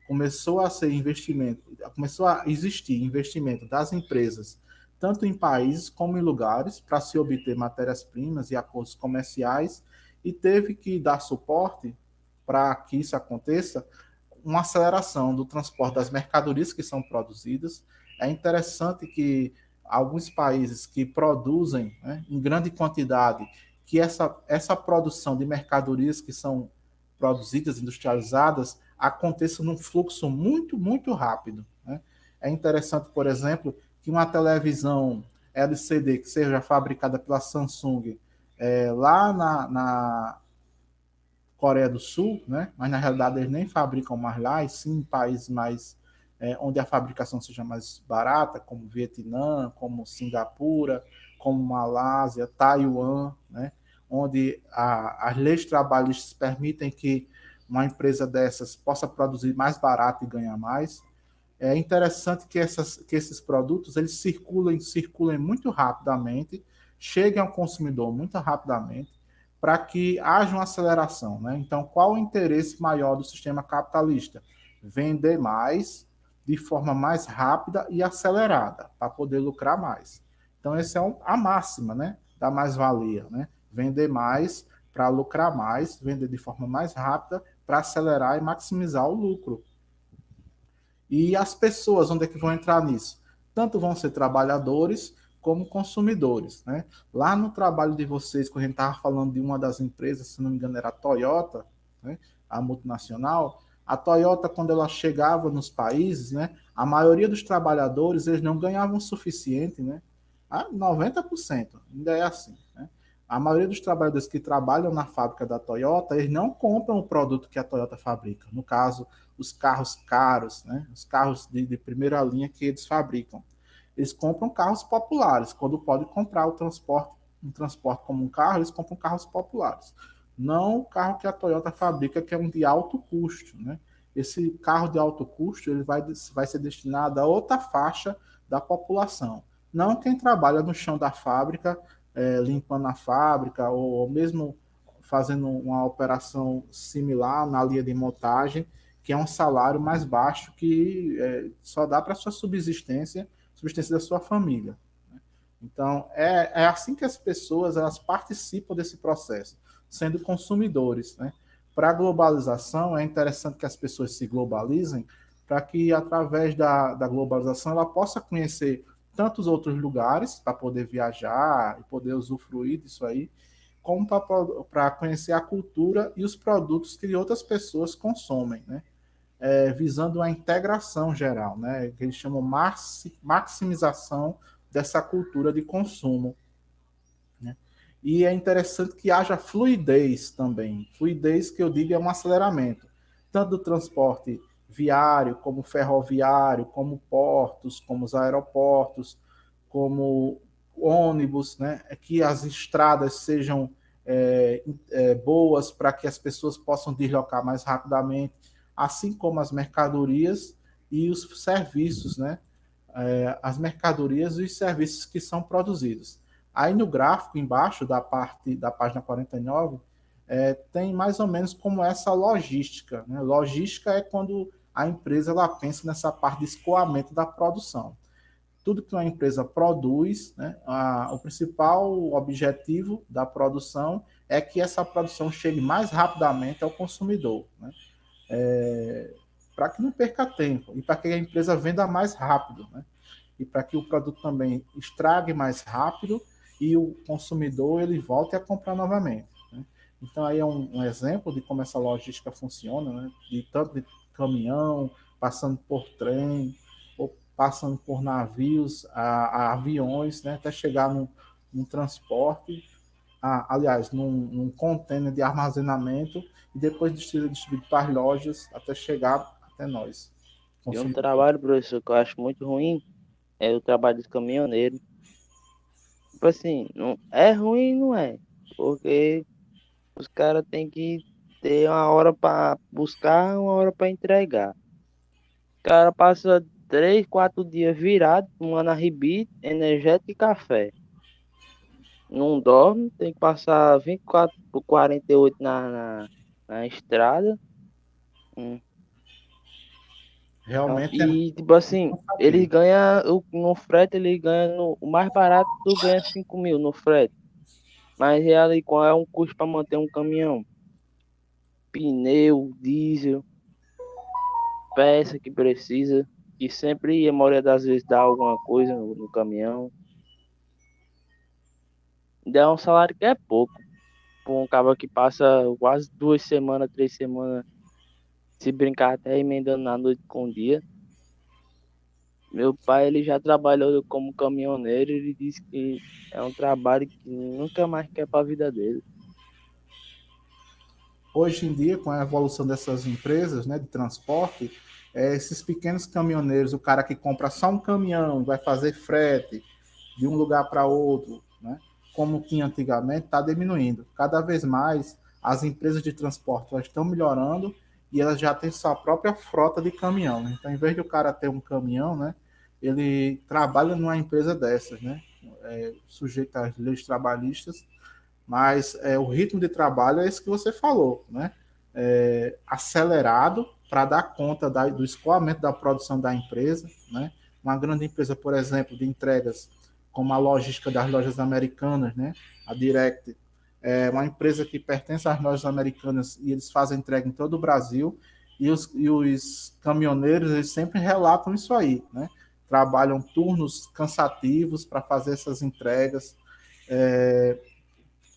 [SPEAKER 1] começou a existir investimento das empresas, tanto em países como em lugares, para se obter matérias-primas e acordos comerciais, e teve que dar suporte para que isso aconteça, uma aceleração do transporte das mercadorias que são produzidas. É interessante que alguns países que produzem, né, em grande quantidade, que essa produção de mercadorias que são produzidas, industrializadas, aconteça num fluxo muito, muito rápido. Né? É interessante, por exemplo, que uma televisão LCD que seja fabricada pela Samsung lá na Coreia do Sul, né? Mas na realidade eles nem fabricam mais lá, e sim em países mais onde a fabricação seja mais barata, como Vietnã, como Singapura, como Malásia, Taiwan, né? Onde as leis trabalhistas permitem que uma empresa dessas possa produzir mais barato e ganhar mais. É interessante que esses produtos eles circulem muito rapidamente, cheguem ao consumidor muito rapidamente, para que haja uma aceleração. Né? Então, qual o interesse maior do sistema capitalista? Vender mais, de forma mais rápida e acelerada, para poder lucrar mais. Então, essa é a máxima, né, da mais-valia. Né? Vender mais para lucrar mais, vender de forma mais rápida para acelerar e maximizar o lucro. E as pessoas, onde é que vão entrar nisso? Tanto vão ser trabalhadores como consumidores. Né? Lá no trabalho de vocês, quando a gente estava falando de uma das empresas, se não me engano era a Toyota, né? A multinacional, a Toyota, quando ela chegava nos países, né, a maioria dos trabalhadores eles não ganhavam o suficiente, né? 90% ainda é assim. Né? A maioria dos trabalhadores que trabalham na fábrica da Toyota, eles não compram o produto que a Toyota fabrica. No caso, os carros caros, né? Os carros de primeira linha que eles fabricam. Eles compram carros populares. Quando podem comprar um transporte como um carro, eles compram carros populares. Não o carro que a Toyota fabrica, que é um de alto custo. Né? Esse carro de alto custo ele vai ser destinado a outra faixa da população. Não quem trabalha no chão da fábrica, limpando a fábrica, ou mesmo fazendo uma operação similar na linha de montagem, que é um salário mais baixo que só dá para a sua subsistência da sua família. Então, é assim que as pessoas elas participam desse processo, sendo consumidores. Né? Para a globalização, é interessante que as pessoas se globalizem para que através da globalização ela possa conhecer tantos outros lugares para poder viajar e poder usufruir disso aí, como para conhecer a cultura e os produtos que outras pessoas consomem, né? Visando a integração geral, né? Que eles chamam maximização dessa cultura de consumo, né? E é interessante que haja fluidez também. Fluidez que eu digo é um aceleramento, tanto do transporte viário, como ferroviário, como portos, como os aeroportos, como ônibus, né? Que as estradas sejam boas para que as pessoas possam deslocar mais rapidamente, assim como as mercadorias e os serviços, né? As mercadorias e os serviços que são produzidos. Aí no gráfico embaixo da parte da página 49 tem mais ou menos como essa logística, né? Logística é quando a empresa ela pensa nessa parte de escoamento da produção. Tudo que uma empresa produz, né, o principal objetivo da produção é que essa produção chegue mais rapidamente ao consumidor, né? Para que não perca tempo e para que a empresa venda mais rápido, né? E para que o produto também estrague mais rápido e o consumidor ele volte a comprar novamente, né? Então aí é um exemplo de como essa logística funciona, né? De tanto de caminhão, passando por trem, ou passando por navios, a aviões, né? Até chegar num transporte, aliás, num container de armazenamento e depois distribuído para as lojas até chegar até nós.
[SPEAKER 3] E um trabalho, professor, que eu acho muito ruim é o trabalho dos caminhoneiros. Tipo assim, não, é ruim, não é? Porque os caras têm que ter uma hora para buscar, uma hora para entregar. O cara passa 3, 4 dias virado, tomando arribite, energético e café. Não dorme, tem que passar 24 por 48 na estrada. Hum.
[SPEAKER 1] Realmente é
[SPEAKER 3] E, tipo assim, ele
[SPEAKER 1] cansativo.
[SPEAKER 3] ganha, no frete, ele ganha, o mais barato, tu ganha 5 mil no frete. Mas e ali, qual é um custo para manter um caminhão? Pneu, diesel, peça que precisa, e sempre, a maioria das vezes, dá alguma coisa no caminhão. Dá um salário que é pouco. Por um cara que passa quase 2 semanas, 3 semanas, se brincar até emendando na noite com o dia. Meu pai, ele já trabalhou como caminhoneiro, ele disse que é um trabalho que nunca mais quer para a vida dele.
[SPEAKER 1] Hoje em dia, com a evolução dessas empresas, né, de transporte, esses pequenos caminhoneiros, o cara que compra só um caminhão, vai fazer frete de um lugar para outro, né, como tinha antigamente, está diminuindo. Cada vez mais as empresas de transporte elas estão melhorando e elas já têm sua própria frota de caminhão, né? Então, em vez de o cara ter um caminhão, né, ele trabalha numa empresa dessas, né, sujeito às leis trabalhistas, mas o ritmo de trabalho é esse que você falou, né? Acelerado para dar conta do escoamento da produção da empresa, né? Uma grande empresa, por exemplo, de entregas, como a logística das lojas americanas, né? A Direct, é uma empresa que pertence às lojas americanas e eles fazem entrega em todo o Brasil, e os caminhoneiros eles sempre relatam isso aí, né? Trabalham turnos cansativos para fazer essas entregas, é,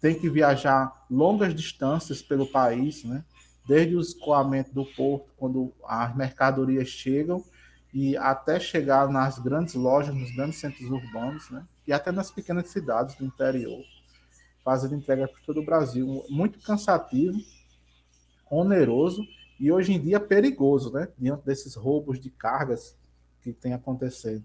[SPEAKER 1] tem que viajar longas distâncias pelo país, né? Desde o escoamento do porto, quando as mercadorias chegam, e até chegar nas grandes lojas, nos grandes centros urbanos, né? E até nas pequenas cidades do interior, fazendo entrega por todo o Brasil. Muito cansativo, oneroso e hoje em dia perigoso, né? Diante desses roubos de cargas que tem acontecendo.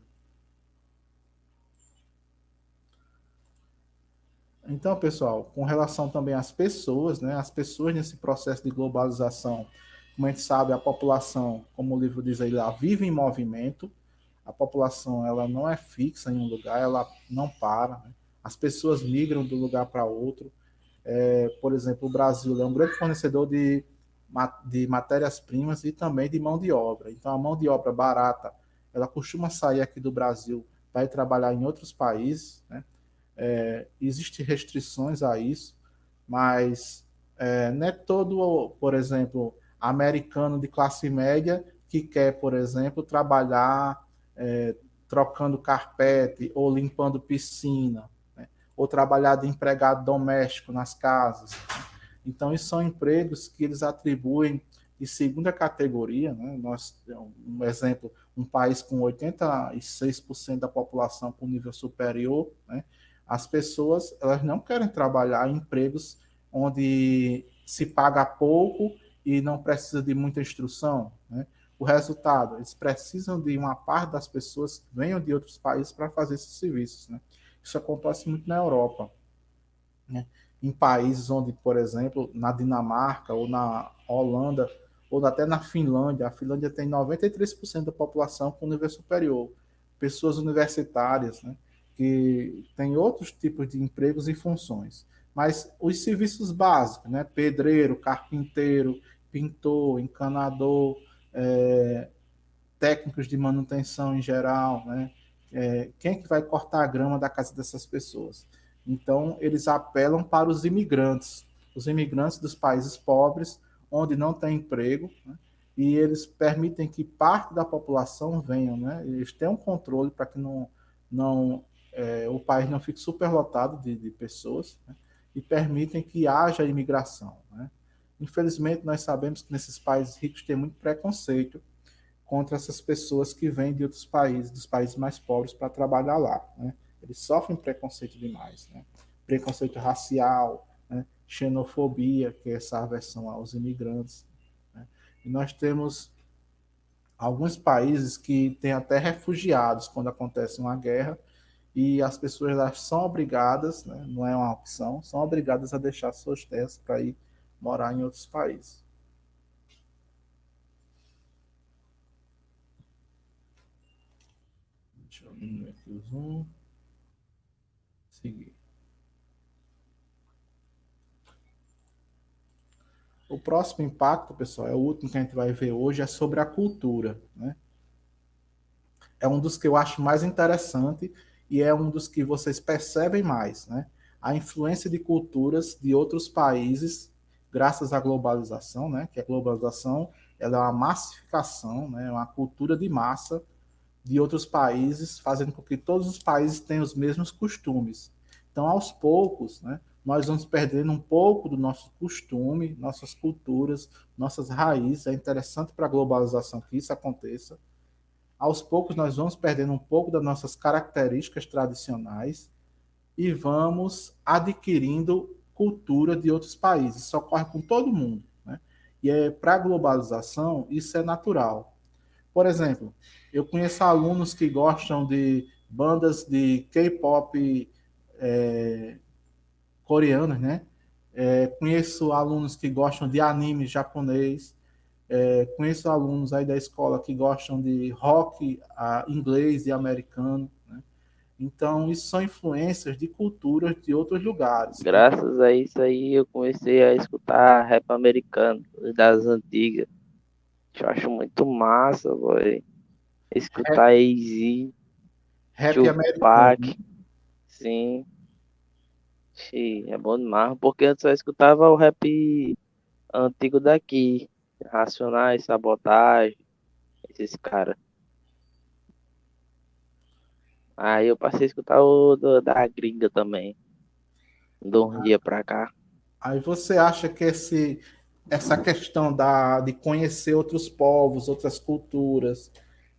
[SPEAKER 1] Então, pessoal, com relação também às pessoas, né? As pessoas nesse processo de globalização, como a gente sabe, a população, como o livro diz aí lá, vive em movimento. A população, ela não é fixa em um lugar, ela não para, né? As pessoas migram de um lugar para outro. Por exemplo, o Brasil é um grande fornecedor de matérias-primas e também de mão de obra. Então, a mão de obra barata, ela costuma sair aqui do Brasil para ir trabalhar em outros países, né? Existem restrições a isso, mas não é todo, por exemplo, americano de classe média que quer, por exemplo, trabalhar trocando carpete ou limpando piscina, né? Ou trabalhar de empregado doméstico nas casas. Então, isso são empregos que eles atribuem de segunda categoria, né? Nós, um exemplo, um país com 86% da população com nível superior, né? As pessoas elas não querem trabalhar em empregos onde se paga pouco e não precisa de muita instrução, né? O resultado, eles precisam de uma parte das pessoas que venham de outros países para fazer esses serviços, né? Isso acontece muito na Europa, né? Em países onde, por exemplo, na Dinamarca ou na Holanda, ou até na Finlândia, a Finlândia tem 93% da população com nível superior, pessoas universitárias, né, que têm outros tipos de empregos e funções. Mas os serviços básicos, né, pedreiro, carpinteiro, pintor, encanador, é, técnicos de manutenção em geral, né? Quem é que vai cortar a grama da casa dessas pessoas? Então, eles apelam para os imigrantes dos países pobres, onde não tem emprego, né? E eles permitem que parte da população venha, né? Eles têm um controle para que o país não fique superlotado de pessoas, né? E permitem que haja imigração, né? Infelizmente, nós sabemos que nesses países ricos tem muito preconceito contra essas pessoas que vêm de outros países, dos países mais pobres, para trabalhar lá, né? Eles sofrem preconceito demais, né? Preconceito racial, né? Xenofobia, que é essa aversão aos imigrantes, né? E nós temos alguns países que têm até refugiados quando acontece uma guerra e as pessoas elas são obrigadas, né? Não é uma opção, são obrigadas a deixar suas terras para ir morar em outros países. Deixa eu diminuir aqui o zoom. Seguir. O próximo impacto, pessoal, é o último que a gente vai ver hoje, é sobre a cultura, né? É um dos que eu acho mais interessante e é um dos que vocês percebem mais, né? A influência de culturas de outros países, graças à globalização, né? Que a globalização ela é uma massificação, né? Uma cultura de massa de outros países, fazendo com que todos os países tenham os mesmos costumes. Então, aos poucos, né, nós vamos perdendo um pouco do nosso costume, nossas culturas, nossas raízes. É interessante para a globalização que isso aconteça. Aos poucos, nós vamos perdendo um pouco das nossas características tradicionais e vamos adquirindo cultura de outros países. Isso ocorre com todo mundo, né? E para a globalização, isso é natural. Por exemplo, eu conheço alunos que gostam de bandas de K-pop coreanas, né? Conheço alunos que gostam de anime japonês. Conheço alunos aí da escola que gostam de rock inglês e americano, né? Então, isso são influências de culturas de outros lugares.
[SPEAKER 3] Graças a isso aí eu comecei a escutar rap americano, das antigas. Eu acho muito massa, boy.
[SPEAKER 1] Rap,
[SPEAKER 3] Escutar AZ,
[SPEAKER 1] rap americano, né?
[SPEAKER 3] Tupac, sim. Ixi, é bom demais, porque antes eu só escutava o rap antigo daqui. Racionais, Sabotagem, esses caras. Aí eu passei a escutar da gringa também, de um dia pra cá.
[SPEAKER 1] Aí você acha que essa questão de conhecer outros povos, outras culturas,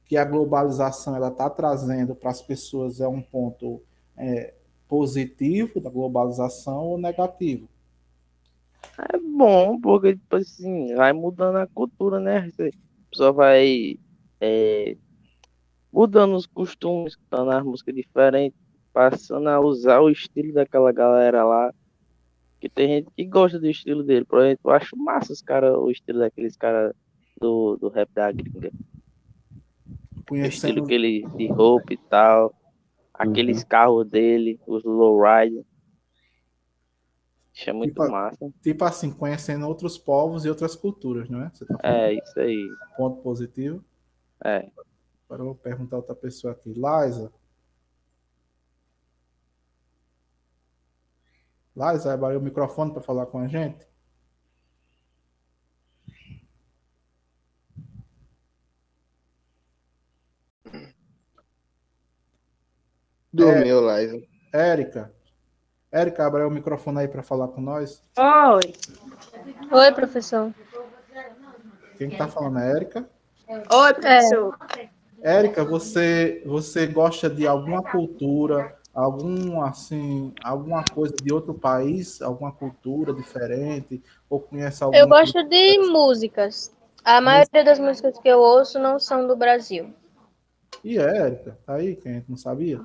[SPEAKER 1] que a globalização ela está trazendo para as pessoas é um ponto positivo da globalização ou negativo?
[SPEAKER 3] É bom, porque, tipo assim, vai mudando a cultura, né? A pessoa vai é, mudando os costumes, cantando as músicas diferentes, passando a usar o estilo daquela galera lá. Que tem gente que gosta do estilo dele. Por exemplo, eu acho massa o estilo daqueles caras do rap da gringa. O estilo que
[SPEAKER 1] Conhecendo,
[SPEAKER 3] ele de roupa e tal. Aqueles
[SPEAKER 1] uhum.
[SPEAKER 3] carros dele, os lowrider. Isso é muito
[SPEAKER 1] tipo,
[SPEAKER 3] massa.
[SPEAKER 1] tipo assim, conhecendo outros povos e outras culturas, não é? Você está falando
[SPEAKER 3] É, isso aí.
[SPEAKER 1] ponto positivo?
[SPEAKER 3] É.
[SPEAKER 1] Agora eu vou perguntar a outra pessoa aqui. Liza, Liza, abriu o microfone para falar com a gente?
[SPEAKER 4] dormiu, Laisa.
[SPEAKER 1] Érica. Érica, abre o microfone aí para falar com nós.
[SPEAKER 5] Oi.
[SPEAKER 2] Oi, professor.
[SPEAKER 1] Quem está falando é Érica.
[SPEAKER 5] Oi, professor.
[SPEAKER 1] Érica, você gosta de alguma cultura, alguma coisa de outro país, alguma cultura diferente, ou conhece
[SPEAKER 2] Eu
[SPEAKER 1] algum que
[SPEAKER 2] gosto de músicas. A maioria das músicas que eu ouço não são do Brasil.
[SPEAKER 1] E é, Érica, tá aí, quem a gente não sabia?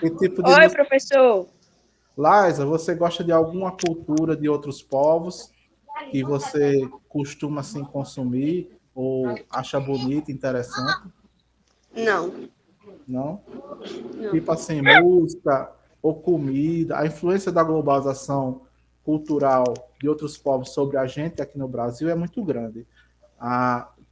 [SPEAKER 1] Que tipo de
[SPEAKER 5] Oi,
[SPEAKER 1] música?
[SPEAKER 5] professor.
[SPEAKER 1] Laisa, você gosta de alguma cultura de outros povos que você costuma assim consumir ou acha bonita, interessante?
[SPEAKER 5] Não.
[SPEAKER 1] Não?
[SPEAKER 5] Não.
[SPEAKER 1] Tipo assim, música ou comida, a influência da globalização cultural de outros povos sobre a gente aqui no Brasil é muito grande.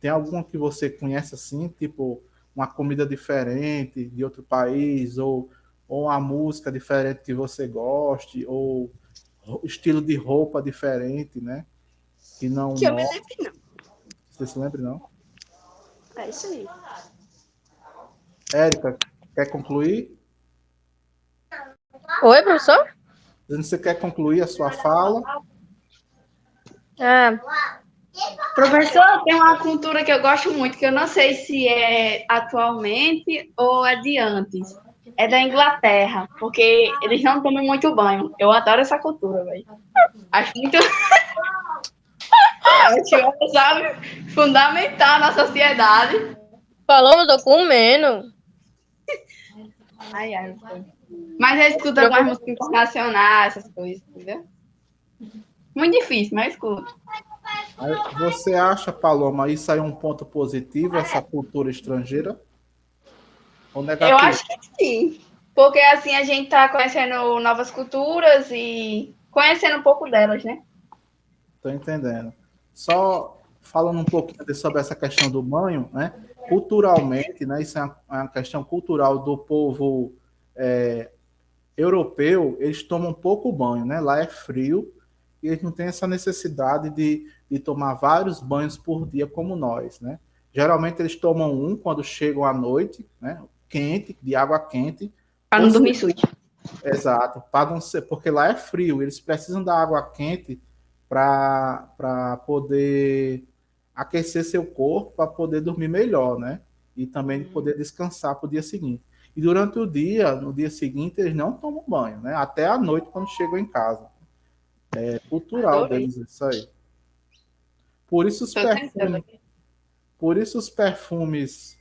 [SPEAKER 1] Tem alguma que você conhece assim, tipo uma comida diferente de outro país, ou uma música diferente que você goste, ou estilo de roupa diferente, né? Que não
[SPEAKER 5] Que eu me
[SPEAKER 1] nós.
[SPEAKER 5] lembre, não.
[SPEAKER 1] Você se lembra, não?
[SPEAKER 5] É isso aí.
[SPEAKER 1] Érica, quer concluir?
[SPEAKER 2] Oi, professor?
[SPEAKER 1] Você quer concluir a sua fala?
[SPEAKER 2] Ah,
[SPEAKER 5] Professor, tem uma cultura que eu gosto muito, que eu não sei se é atualmente ou é de antes. É da Inglaterra, porque eles não tomam muito banho. Eu adoro essa cultura, velho. Acho muito. Acho, sabe, fundamental na sociedade.
[SPEAKER 2] falou, eu tô comendo.
[SPEAKER 5] Ai, ai. Mas eu escuto algumas músicas internacionais, essas coisas, entendeu? Muito difícil, mas eu escuto.
[SPEAKER 1] Você acha, Paloma, isso aí é um ponto positivo, essa cultura estrangeira? Ou
[SPEAKER 5] Eu
[SPEAKER 1] negativo?
[SPEAKER 5] acho que sim. Porque assim a gente tá conhecendo novas culturas e conhecendo um pouco delas, né?
[SPEAKER 1] Estou entendendo. Só falando um pouquinho sobre essa questão do banho, né? Culturalmente, né? Isso é uma questão cultural do povo europeu. Eles tomam pouco banho, né? Lá é frio e eles não têm essa necessidade de tomar vários banhos por dia como nós, né? Geralmente eles tomam um quando chegam à noite, né? Quente, de água quente.
[SPEAKER 5] Pra
[SPEAKER 1] Ou
[SPEAKER 5] não
[SPEAKER 1] se
[SPEAKER 5] dormir sujo.
[SPEAKER 1] Exato, para não ser, porque lá é frio, eles precisam da água quente para poder aquecer seu corpo, para poder dormir melhor, né? E também poder descansar para o dia seguinte. E durante o dia, no dia seguinte, eles não tomam banho, né? Até à noite, quando chegam em casa. É cultural
[SPEAKER 5] Adorei.
[SPEAKER 1] deles isso aí. Por isso os
[SPEAKER 5] Tô tentando
[SPEAKER 1] perfumes,
[SPEAKER 5] aqui.
[SPEAKER 1] por isso os perfumes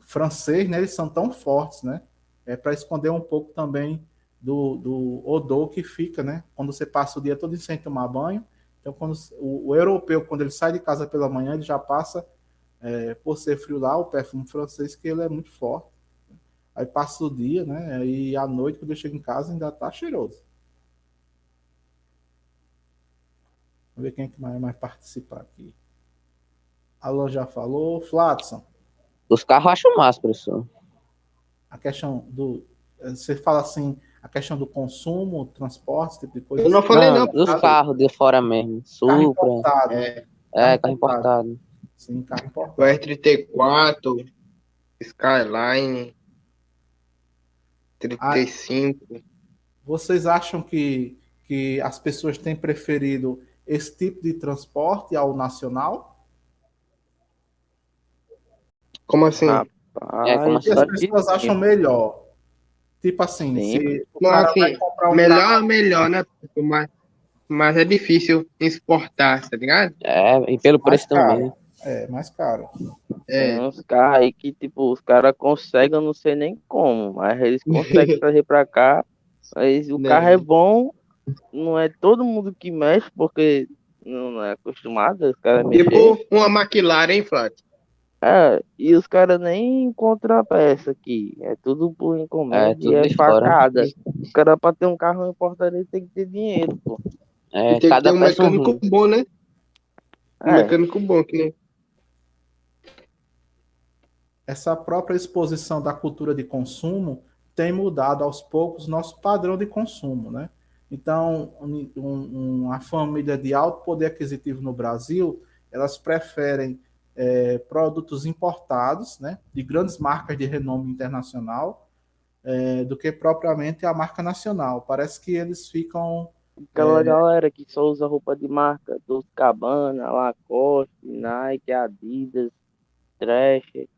[SPEAKER 1] francês, né, eles são tão fortes, né? É para esconder um pouco também do odor que fica, né? Quando você passa o dia todo sem tomar banho. Então, quando o europeu, quando ele sai de casa pela manhã, ele já passa, por ser frio lá, o perfume francês, que ele é muito forte. Aí passa o dia, né? E à noite, quando eu chego em casa, ainda tá cheiroso. Vamos ver quem é que mais participar aqui. Alô, já falou. Flatson,
[SPEAKER 6] Os carros eu acho massa, professor.
[SPEAKER 1] a questão do. Você fala assim, a questão do consumo, transporte, esse tipo de coisa
[SPEAKER 4] Eu não
[SPEAKER 1] assim.
[SPEAKER 4] falei
[SPEAKER 6] Não,
[SPEAKER 4] não.
[SPEAKER 6] dos carros de fora mesmo.
[SPEAKER 1] Carro
[SPEAKER 6] Supra.
[SPEAKER 1] importado, né?
[SPEAKER 6] Carro importado.
[SPEAKER 1] Sim, carro
[SPEAKER 4] O
[SPEAKER 1] importado.
[SPEAKER 4] R34, Skyline,
[SPEAKER 1] Ah,
[SPEAKER 4] 35.
[SPEAKER 1] vocês acham que as pessoas têm preferido esse tipo de transporte ao nacional?
[SPEAKER 4] Como assim?
[SPEAKER 6] Como a
[SPEAKER 3] Rapaz,
[SPEAKER 1] E as
[SPEAKER 6] cidade.
[SPEAKER 1] pessoas acham melhor? Tipo assim,
[SPEAKER 3] sim.
[SPEAKER 1] se o
[SPEAKER 4] Não,
[SPEAKER 1] cara vai
[SPEAKER 4] assim,
[SPEAKER 1] comprar um
[SPEAKER 4] melhor é
[SPEAKER 1] carro,
[SPEAKER 4] melhor, né? Mas é difícil exportar, tá ligado?
[SPEAKER 6] E pelo
[SPEAKER 1] mais
[SPEAKER 6] preço
[SPEAKER 1] caro.
[SPEAKER 6] também.
[SPEAKER 1] É, mais caro.
[SPEAKER 3] Tem
[SPEAKER 4] É.
[SPEAKER 3] uns carros aí que, tipo, os caras conseguem, eu não sei nem como, mas eles conseguem trazer pra cá. Mas o carro é
[SPEAKER 4] Né?
[SPEAKER 3] bom, não é todo mundo que mexe, porque não é acostumado os caras a mexer.
[SPEAKER 4] Tipo uma McLaren, hein, Flávio?
[SPEAKER 3] E os caras nem encontram a peça aqui. É tudo por
[SPEAKER 6] É,
[SPEAKER 3] encomenda e
[SPEAKER 6] tudo
[SPEAKER 3] é
[SPEAKER 6] de fora.
[SPEAKER 3] facada. O cara, pra ter um carro importado, ele tem que ter dinheiro, pô.
[SPEAKER 4] E tem que ter
[SPEAKER 6] Cada
[SPEAKER 4] um
[SPEAKER 6] peça um
[SPEAKER 4] mecânico
[SPEAKER 6] ruim.
[SPEAKER 4] bom, né? Um
[SPEAKER 3] É,
[SPEAKER 4] mecânico bom, que nem.
[SPEAKER 1] Essa própria exposição da cultura de consumo tem mudado aos poucos nosso padrão de consumo, né? Então, uma família de alto poder aquisitivo no Brasil, elas preferem produtos importados, né, de grandes marcas de renome internacional, do que propriamente a marca nacional. Parece que eles ficam...
[SPEAKER 3] Aquela galera que só usa roupa de marca, Dolce Gabbana, Lacoste, Nike, Adidas, Trash,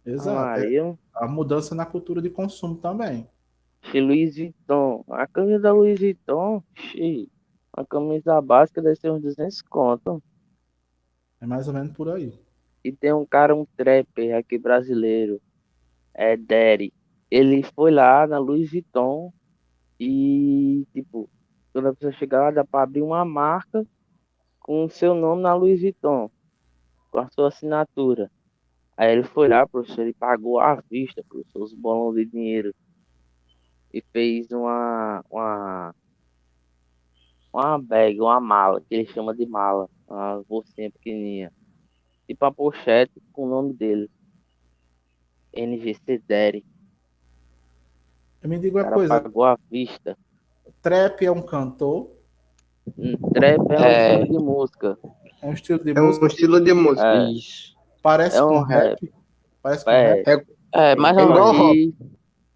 [SPEAKER 1] Exato,
[SPEAKER 3] Maria,
[SPEAKER 1] a mudança na cultura de consumo também.
[SPEAKER 3] Louis Vuitton. A camisa da Louis Vuitton, xi, a camisa básica deve ser uns 200 conto.
[SPEAKER 1] É mais ou menos por aí.
[SPEAKER 3] E tem um cara, um trapper aqui brasileiro, é Daddy. Ele foi lá na Louis Vuitton e, tipo, quando a pessoa chegar lá, dá pra abrir uma marca com o seu nome na Louis Vuitton, com a sua assinatura. Aí ele foi lá, professor, ele pagou à vista, professor, os bolões de dinheiro. E fez uma bag, uma mala, que ele chama de mala, uma bolsinha pequenininha. Tipo a pochete com o nome dele. NGC Daddy.
[SPEAKER 1] Eu me digo
[SPEAKER 3] O
[SPEAKER 1] uma
[SPEAKER 3] cara
[SPEAKER 1] coisa,
[SPEAKER 3] pagou à vista.
[SPEAKER 1] trap é um cantor,
[SPEAKER 3] Trap é um estilo de música.
[SPEAKER 1] é um estilo de
[SPEAKER 4] É
[SPEAKER 1] música,
[SPEAKER 4] um estilo de música.
[SPEAKER 3] É,
[SPEAKER 6] Isso.
[SPEAKER 1] parece
[SPEAKER 3] é
[SPEAKER 1] com
[SPEAKER 3] um rap.
[SPEAKER 1] parece com
[SPEAKER 3] É,
[SPEAKER 1] rap.
[SPEAKER 6] Mais
[SPEAKER 4] É
[SPEAKER 6] ou
[SPEAKER 4] igual
[SPEAKER 6] menos.
[SPEAKER 4] rock.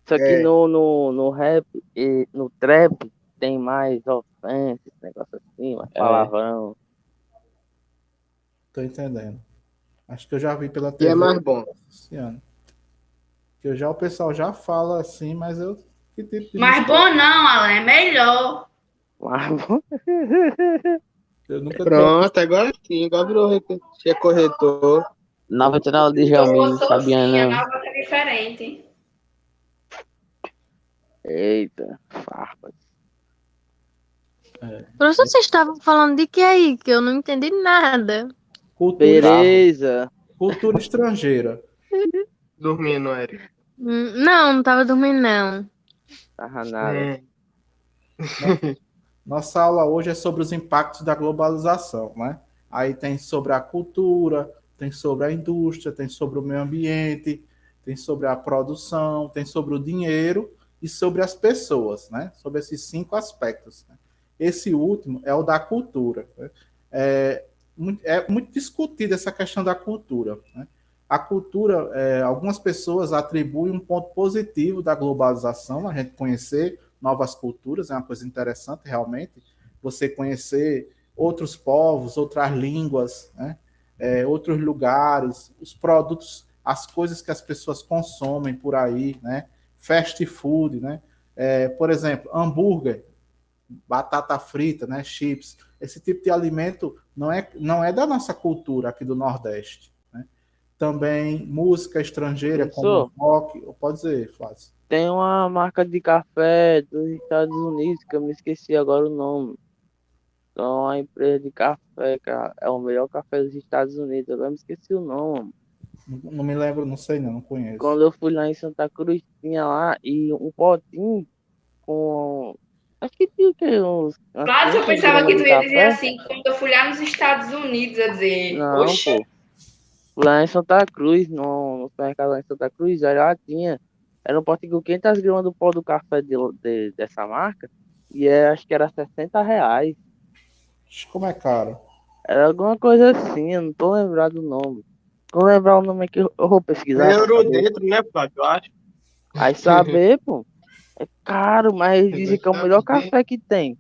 [SPEAKER 3] Só que
[SPEAKER 4] É.
[SPEAKER 3] no rap e no trap tem mais ofensa, esse negócio assim, mais palavrão.
[SPEAKER 1] Tô entendendo. Acho que eu já vi pela
[SPEAKER 4] E
[SPEAKER 1] TV
[SPEAKER 4] é mais bom.
[SPEAKER 1] esse ano. Que o pessoal já fala assim, mas eu... Que tipo de
[SPEAKER 5] Mas
[SPEAKER 1] música?
[SPEAKER 5] bom não, Alan, é melhor.
[SPEAKER 3] Mas,
[SPEAKER 1] Eu nunca tinha...
[SPEAKER 4] Pronto, agora sim, agora virou corretor.
[SPEAKER 6] 99 de
[SPEAKER 5] Eu
[SPEAKER 6] Gelmin,
[SPEAKER 5] sou
[SPEAKER 6] sabia
[SPEAKER 5] sim, a
[SPEAKER 6] não.
[SPEAKER 5] nova é diferente.
[SPEAKER 3] eita, farpas.
[SPEAKER 2] Professor, vocês estavam falando de que aí? Que eu não entendi nada.
[SPEAKER 3] Beleza.
[SPEAKER 1] Cultura estrangeira.
[SPEAKER 4] Dormindo, Eric.
[SPEAKER 2] Não tava dormindo, não.
[SPEAKER 3] Tava nada.
[SPEAKER 1] Nossa aula hoje é sobre os impactos da globalização, né? Aí tem sobre a cultura, tem sobre a indústria, tem sobre o meio ambiente, tem sobre a produção, tem sobre o dinheiro e sobre as pessoas, né? Sobre esses 5 aspectos, né? Esse último é o da cultura, né? É muito discutida essa questão da cultura, né? A cultura, algumas pessoas atribuem um ponto positivo da globalização, a gente conhecer novas culturas, é uma coisa interessante realmente, você conhecer outros povos, outras línguas, né? Outros lugares, os produtos, as coisas que as pessoas consomem por aí, né? Fast food, né? Por exemplo, hambúrguer, batata frita, né? Chips, esse tipo de alimento não é da nossa cultura aqui do Nordeste, né? Também música estrangeira, como
[SPEAKER 3] Professor,
[SPEAKER 1] rock, pode dizer, Flávio.
[SPEAKER 3] tem uma marca de café dos Estados Unidos, que eu me esqueci agora o nome. Então, a empresa de café, cara, é o melhor café dos Estados Unidos. Eu me esqueci o nome.
[SPEAKER 1] Não me lembro, não sei não conheço.
[SPEAKER 3] Quando eu fui lá em Santa Cruz, tinha lá e um potinho com... Acho que tinha o quê?
[SPEAKER 5] Claro, eu
[SPEAKER 3] 500
[SPEAKER 5] pensava
[SPEAKER 3] gramas
[SPEAKER 5] que
[SPEAKER 3] de
[SPEAKER 5] tu ia dizer
[SPEAKER 3] café?
[SPEAKER 5] assim, quando eu fui lá nos Estados Unidos, a dizer,
[SPEAKER 3] Não,
[SPEAKER 5] oxe,
[SPEAKER 3] pô. Lá em Santa Cruz, no supermercado lá em Santa Cruz, aí lá tinha. Era um potinho com 500 gramas do pó do café dessa marca. E acho que era R$ 60.
[SPEAKER 1] Como é caro?
[SPEAKER 3] Era alguma coisa assim, eu não tô lembrado do nome. Vou lembrar o nome aqui, eu vou pesquisar pra
[SPEAKER 4] Euro
[SPEAKER 3] saber.
[SPEAKER 4] dentro, né, Flávio? Eu acho.
[SPEAKER 3] Aí saber, pô, é caro, mas eles dizem que é o melhor café que tem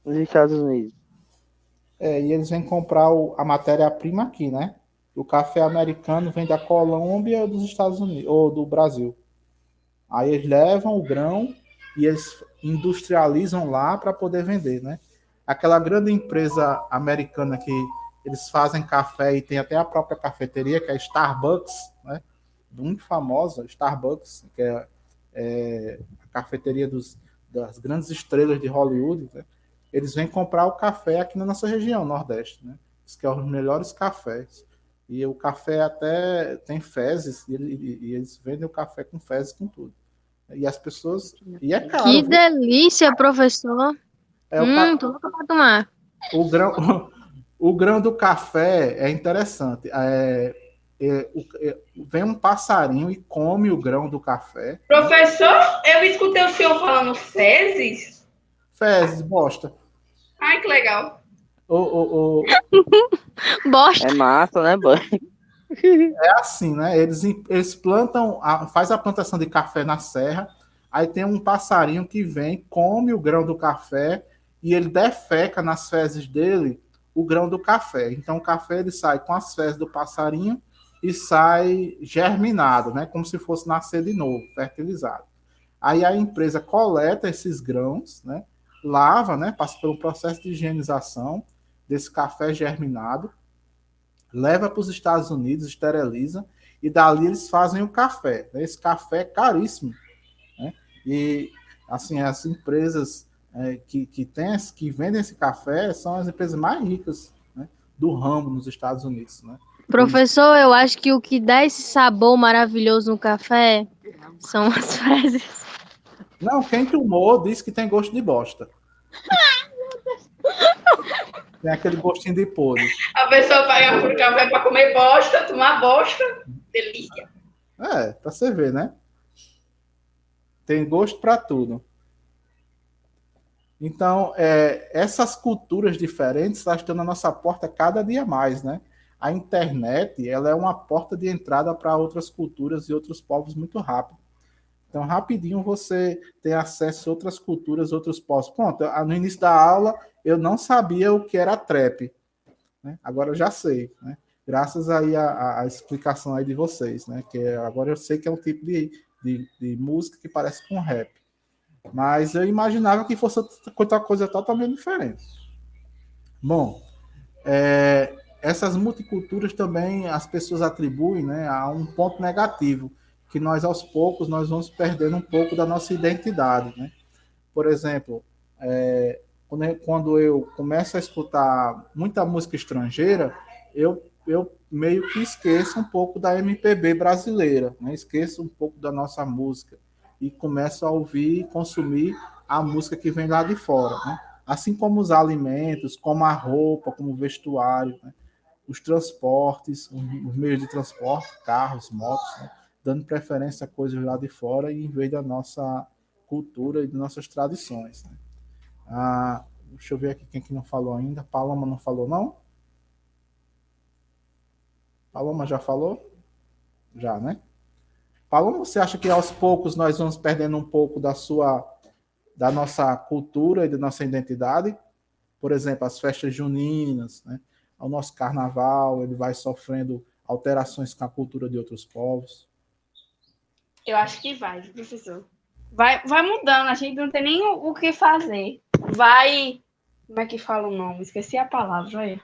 [SPEAKER 3] nos Estados Unidos.
[SPEAKER 1] E eles vêm comprar a matéria-prima aqui, né? O café americano vem da Colômbia ou dos Estados Unidos, ou do Brasil. Aí eles levam o grão e eles industrializam lá para poder vender, né? Aquela grande empresa americana que eles fazem café e tem até a própria cafeteria, que é a Starbucks, né? Muito famosa, Starbucks, que é a cafeteria das grandes estrelas de Hollywood, né? Eles vêm comprar o café aqui na nossa região, Nordeste, né? Diz que é os melhores cafés. E o café até tem fezes, e eles vendem o café com fezes, com tudo. E as pessoas... E é caro,
[SPEAKER 2] Que
[SPEAKER 1] viu?
[SPEAKER 2] delícia, professor. Tô louca pra tomar.
[SPEAKER 1] O grão do café é interessante. Vem um passarinho e come o grão do café.
[SPEAKER 5] professor, eu escutei o senhor falando fezes.
[SPEAKER 1] Fezes, bosta.
[SPEAKER 5] Ai, que legal.
[SPEAKER 2] Bosta.
[SPEAKER 3] É massa, né, boy?
[SPEAKER 1] É assim, né? Eles plantam, faz a plantação de café na serra, aí tem um passarinho que vem, come o grão do café e ele defeca nas fezes dele o grão do café. Então o café ele sai com as fezes do passarinho e sai germinado, né? Como se fosse nascer de novo, fertilizado. Aí a empresa coleta esses grãos, né? Lava, né? Passa pelo processo de higienização desse café germinado, leva para os Estados Unidos, esteriliza, e dali eles fazem o café. Esse café é caríssimo, né? E assim, as empresas que vendem esse café são as empresas mais ricas, né, do ramo nos Estados Unidos, né?
[SPEAKER 2] Professor, eu acho que o que dá esse sabor maravilhoso no café são as fezes.
[SPEAKER 1] Não, quem tomou disse que tem gosto de bosta. Tem aquele gostinho de podre.
[SPEAKER 5] A pessoa paga por café para comer bosta, tomar bosta. Delícia.
[SPEAKER 1] Pra você ver, né? Tem gosto para tudo. Então, essas culturas diferentes estão na nossa porta cada dia mais, né? A internet, ela é uma porta de entrada para outras culturas e outros povos muito rápido. Então, rapidinho você tem acesso a outras culturas, outros povos. Pronto, no início da aula eu não sabia o que era trap, né? Agora eu já sei, né? Graças aí à explicação aí de vocês, né? Que agora eu sei que é um tipo de música que parece com rap. Mas eu imaginava que fosse outra coisa totalmente diferente. Bom, essas multiculturas também as pessoas atribuem, né, a um ponto negativo, que nós aos poucos nós vamos perdendo um pouco da nossa identidade, né? Por exemplo, quando eu começo a escutar muita música estrangeira, eu meio que esqueço um pouco da MPB brasileira, né? Esqueço um pouco da nossa música e começo a ouvir e consumir a música que vem lá de fora, né? Assim como os alimentos, como a roupa, como o vestuário, né? Os transportes, os meios de transporte, carros, motos, né? Dando preferência a coisas lá de fora em vez da nossa cultura e de nossas tradições, né? Deixa eu ver aqui quem que não falou ainda. Paloma não falou, não? Paloma já falou? Já, né? Paloma, você acha que aos poucos nós vamos perdendo um pouco da nossa cultura e da nossa identidade? Por exemplo, as festas juninas, né? O nosso carnaval, ele vai sofrendo alterações com a cultura de outros povos.
[SPEAKER 5] Eu acho que vai, professor. Vai mudando, a gente não tem nem o que fazer. Vai. Como é que fala o nome? Esqueci a palavra aí.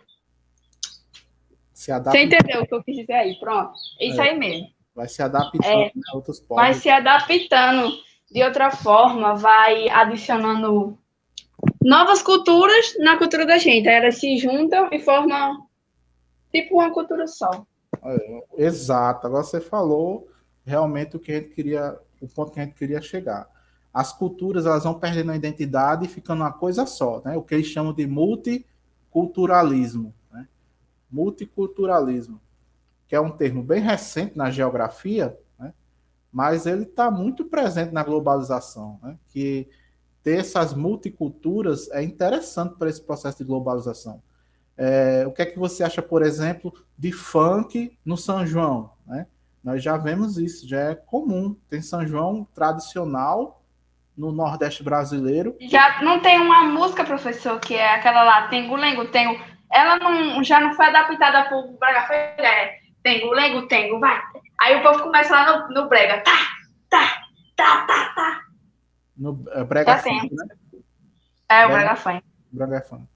[SPEAKER 1] Se adapta,
[SPEAKER 5] Você entendeu o que eu quis dizer aí? Pronto. Isso aí mesmo.
[SPEAKER 1] vai se adaptando, né, a outros povos.
[SPEAKER 5] Vai se adaptando de outra forma, vai adicionando novas culturas na cultura da gente. Aí elas se juntam e formam tipo uma cultura só.
[SPEAKER 1] Exato. Agora você falou realmente o que a gente queria, o ponto que a gente queria chegar. As culturas elas vão perdendo a identidade e ficando uma coisa só, né? O que eles chamam de multiculturalismo, né? Multiculturalismo, que é um termo bem recente na geografia, né? Mas ele está muito presente na globalização, né? Que ter essas multiculturas é interessante para esse processo de globalização. O que é que você acha, por exemplo, de funk no São João, né? Nós já vemos isso, já é comum. Tem São João tradicional no Nordeste brasileiro.
[SPEAKER 5] Já não tem uma música, professor, que é aquela lá, Tengo Lengo, Tengo. Ela já não foi adaptada para o Brega Funk, Tengo Lengo, Tengo, vai. Aí o povo começa lá no Brega. Tá.
[SPEAKER 1] No Brega Funk, né?
[SPEAKER 5] É o Brega Funk.
[SPEAKER 1] Brega Funk.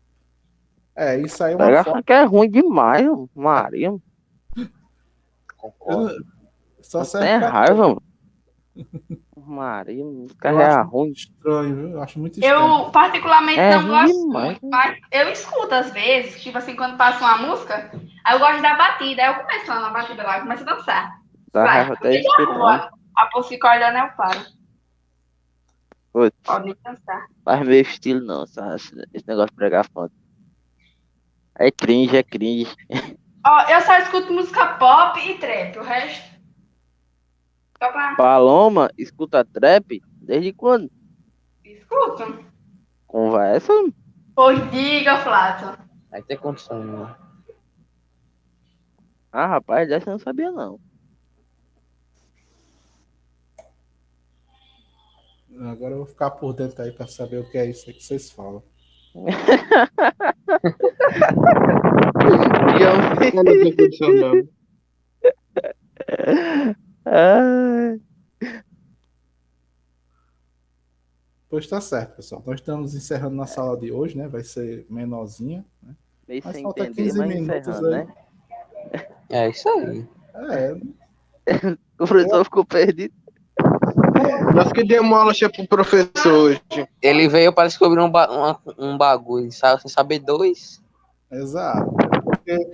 [SPEAKER 1] Isso aí é uma
[SPEAKER 3] Brega
[SPEAKER 1] forma...
[SPEAKER 3] Funk é ruim demais, Maria.
[SPEAKER 1] Só
[SPEAKER 3] Tem
[SPEAKER 1] serve pra...
[SPEAKER 3] raiva, mano. Maria, música
[SPEAKER 1] Eu
[SPEAKER 3] é
[SPEAKER 1] acho
[SPEAKER 3] ruim.
[SPEAKER 1] estranho, viu? Eu acho muito estranho.
[SPEAKER 5] Eu, particularmente,
[SPEAKER 3] É
[SPEAKER 5] não gosto
[SPEAKER 3] demais.
[SPEAKER 5] muito, mas eu escuto às vezes, tipo assim, quando passa uma música, aí eu gosto da batida, aí eu começo lá na batida lá, eu começo a dançar.
[SPEAKER 3] Dá
[SPEAKER 5] Vai,
[SPEAKER 3] raiva até escutar.
[SPEAKER 5] a povo fica olhando, eu paro.
[SPEAKER 3] Putz,
[SPEAKER 5] Pode dançar.
[SPEAKER 3] faz meu estilo não, sabe? Esse negócio de pregar funk. É cringe, é cringe.
[SPEAKER 5] Ó, eu só escuto música pop e trap, o resto... Só pra...
[SPEAKER 3] Paloma, escuta trap? Desde quando?
[SPEAKER 5] Escuto.
[SPEAKER 3] Conversa?
[SPEAKER 5] Pois diga, Flávio.
[SPEAKER 6] Aí tem condição, né?
[SPEAKER 3] Ah, rapaz, dessa eu não sabia não.
[SPEAKER 1] Agora eu vou ficar por dentro aí para saber o que é isso aí que vocês falam.
[SPEAKER 4] Eu não tenho condição, não.
[SPEAKER 3] Ai,
[SPEAKER 1] Pois tá certo, pessoal. Nós estamos encerrando nossa aula de hoje, né? Vai ser menorzinha, né?
[SPEAKER 3] meio
[SPEAKER 1] Mas
[SPEAKER 3] sem
[SPEAKER 1] falta
[SPEAKER 3] entender,
[SPEAKER 1] 15
[SPEAKER 3] mas
[SPEAKER 1] minutos
[SPEAKER 3] encerrando,
[SPEAKER 1] aí.
[SPEAKER 3] né?
[SPEAKER 6] É isso aí.
[SPEAKER 1] É,
[SPEAKER 3] O professor ficou perdido.
[SPEAKER 4] Nós que demos aula pro professor hoje.
[SPEAKER 6] Ele veio para descobrir um bagulho, sabe? Sem saber dois.
[SPEAKER 1] exato. Porque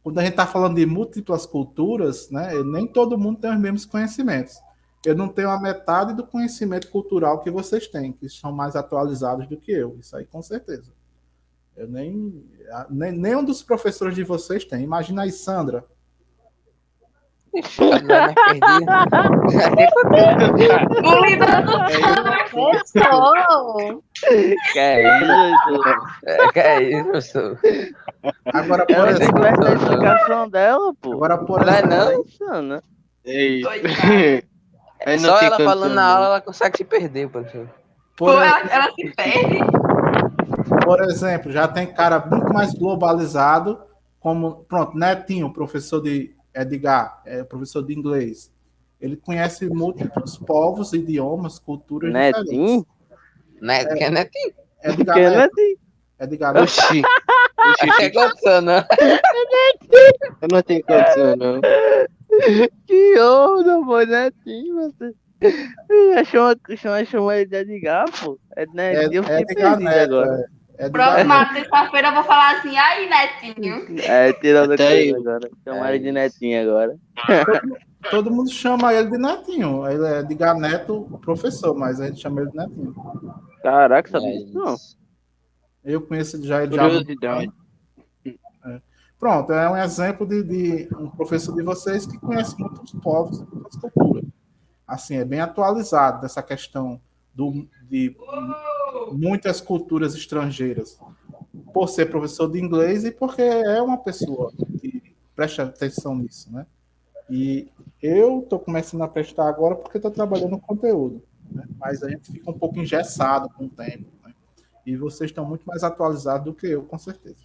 [SPEAKER 1] quando a gente está falando de múltiplas culturas, né? Nem todo mundo tem os mesmos conhecimentos. Eu não tenho a metade do conhecimento cultural que vocês têm, que são mais atualizados do que eu. Isso aí, com certeza. Eu nenhum dos professores de vocês tem. Imagina aí, Sandra.
[SPEAKER 6] Ixi, a mulher mais perdida. Nem fodeu.
[SPEAKER 5] Bullyingando
[SPEAKER 2] Pessoal,
[SPEAKER 3] Que é isso?
[SPEAKER 6] Que é isso, professor?
[SPEAKER 1] Agora, por
[SPEAKER 3] Ela tem que
[SPEAKER 1] exemplo,
[SPEAKER 3] prestar a explicação dela, pô.
[SPEAKER 1] agora, por
[SPEAKER 6] Não é
[SPEAKER 1] exemplo,
[SPEAKER 6] não?
[SPEAKER 3] Insana.
[SPEAKER 4] É isso.
[SPEAKER 5] Coitada.
[SPEAKER 4] Aí não
[SPEAKER 6] Só
[SPEAKER 4] tem
[SPEAKER 6] ela
[SPEAKER 4] condição,
[SPEAKER 6] falando na
[SPEAKER 4] não.
[SPEAKER 6] aula, ela consegue se perder, professor.
[SPEAKER 5] Pô,
[SPEAKER 1] por,
[SPEAKER 5] ela se perde.
[SPEAKER 1] por exemplo, já tem cara muito mais globalizado, como, pronto, Netinho, professor de Edgar, professor de inglês. Ele conhece múltiplos povos, idiomas, culturas diferentes.
[SPEAKER 3] Netinho?
[SPEAKER 6] Né? Que é netinho.
[SPEAKER 1] Edgar
[SPEAKER 3] Que
[SPEAKER 1] Neto,
[SPEAKER 3] Netinho?
[SPEAKER 1] Edgar Neto.
[SPEAKER 4] Oxi.
[SPEAKER 6] Acho que é condição, né?
[SPEAKER 4] Eu não tenho condição, não.
[SPEAKER 3] Que onda, pô, Netinho, você. Achou ele de Edgar, pô. É Netinho, eu fiquei
[SPEAKER 1] Edgar
[SPEAKER 3] perdido
[SPEAKER 1] Neto,
[SPEAKER 3] agora.
[SPEAKER 1] Edgar
[SPEAKER 5] Próxima
[SPEAKER 1] Neto.
[SPEAKER 5] terça-feira eu vou falar assim, aí, Netinho.
[SPEAKER 3] É, tirando a
[SPEAKER 4] Até
[SPEAKER 3] coisa
[SPEAKER 4] eu.
[SPEAKER 3] agora. Chama
[SPEAKER 6] É
[SPEAKER 3] ele de
[SPEAKER 6] isso.
[SPEAKER 3] Netinho agora.
[SPEAKER 1] Todo mundo chama ele de Netinho. Ele é Edgar Neto, professor, mas a gente chama ele de Netinho.
[SPEAKER 3] Caraca,
[SPEAKER 6] É
[SPEAKER 3] sabia disso não.
[SPEAKER 6] isso.
[SPEAKER 1] Eu conheço ele já há muito
[SPEAKER 4] Curiosidade.
[SPEAKER 1] tempo. Pronto, é um exemplo de um professor de vocês que conhece muitos povos e muitas culturas. Assim, é bem atualizado dessa questão de muitas culturas estrangeiras. Por ser professor de inglês e porque é uma pessoa que presta atenção nisso, né? E eu estou começando a prestar agora porque estou trabalhando no conteúdo, né? Mas a gente fica um pouco engessado com o tempo, né? E vocês estão muito mais atualizados do que eu, com certeza.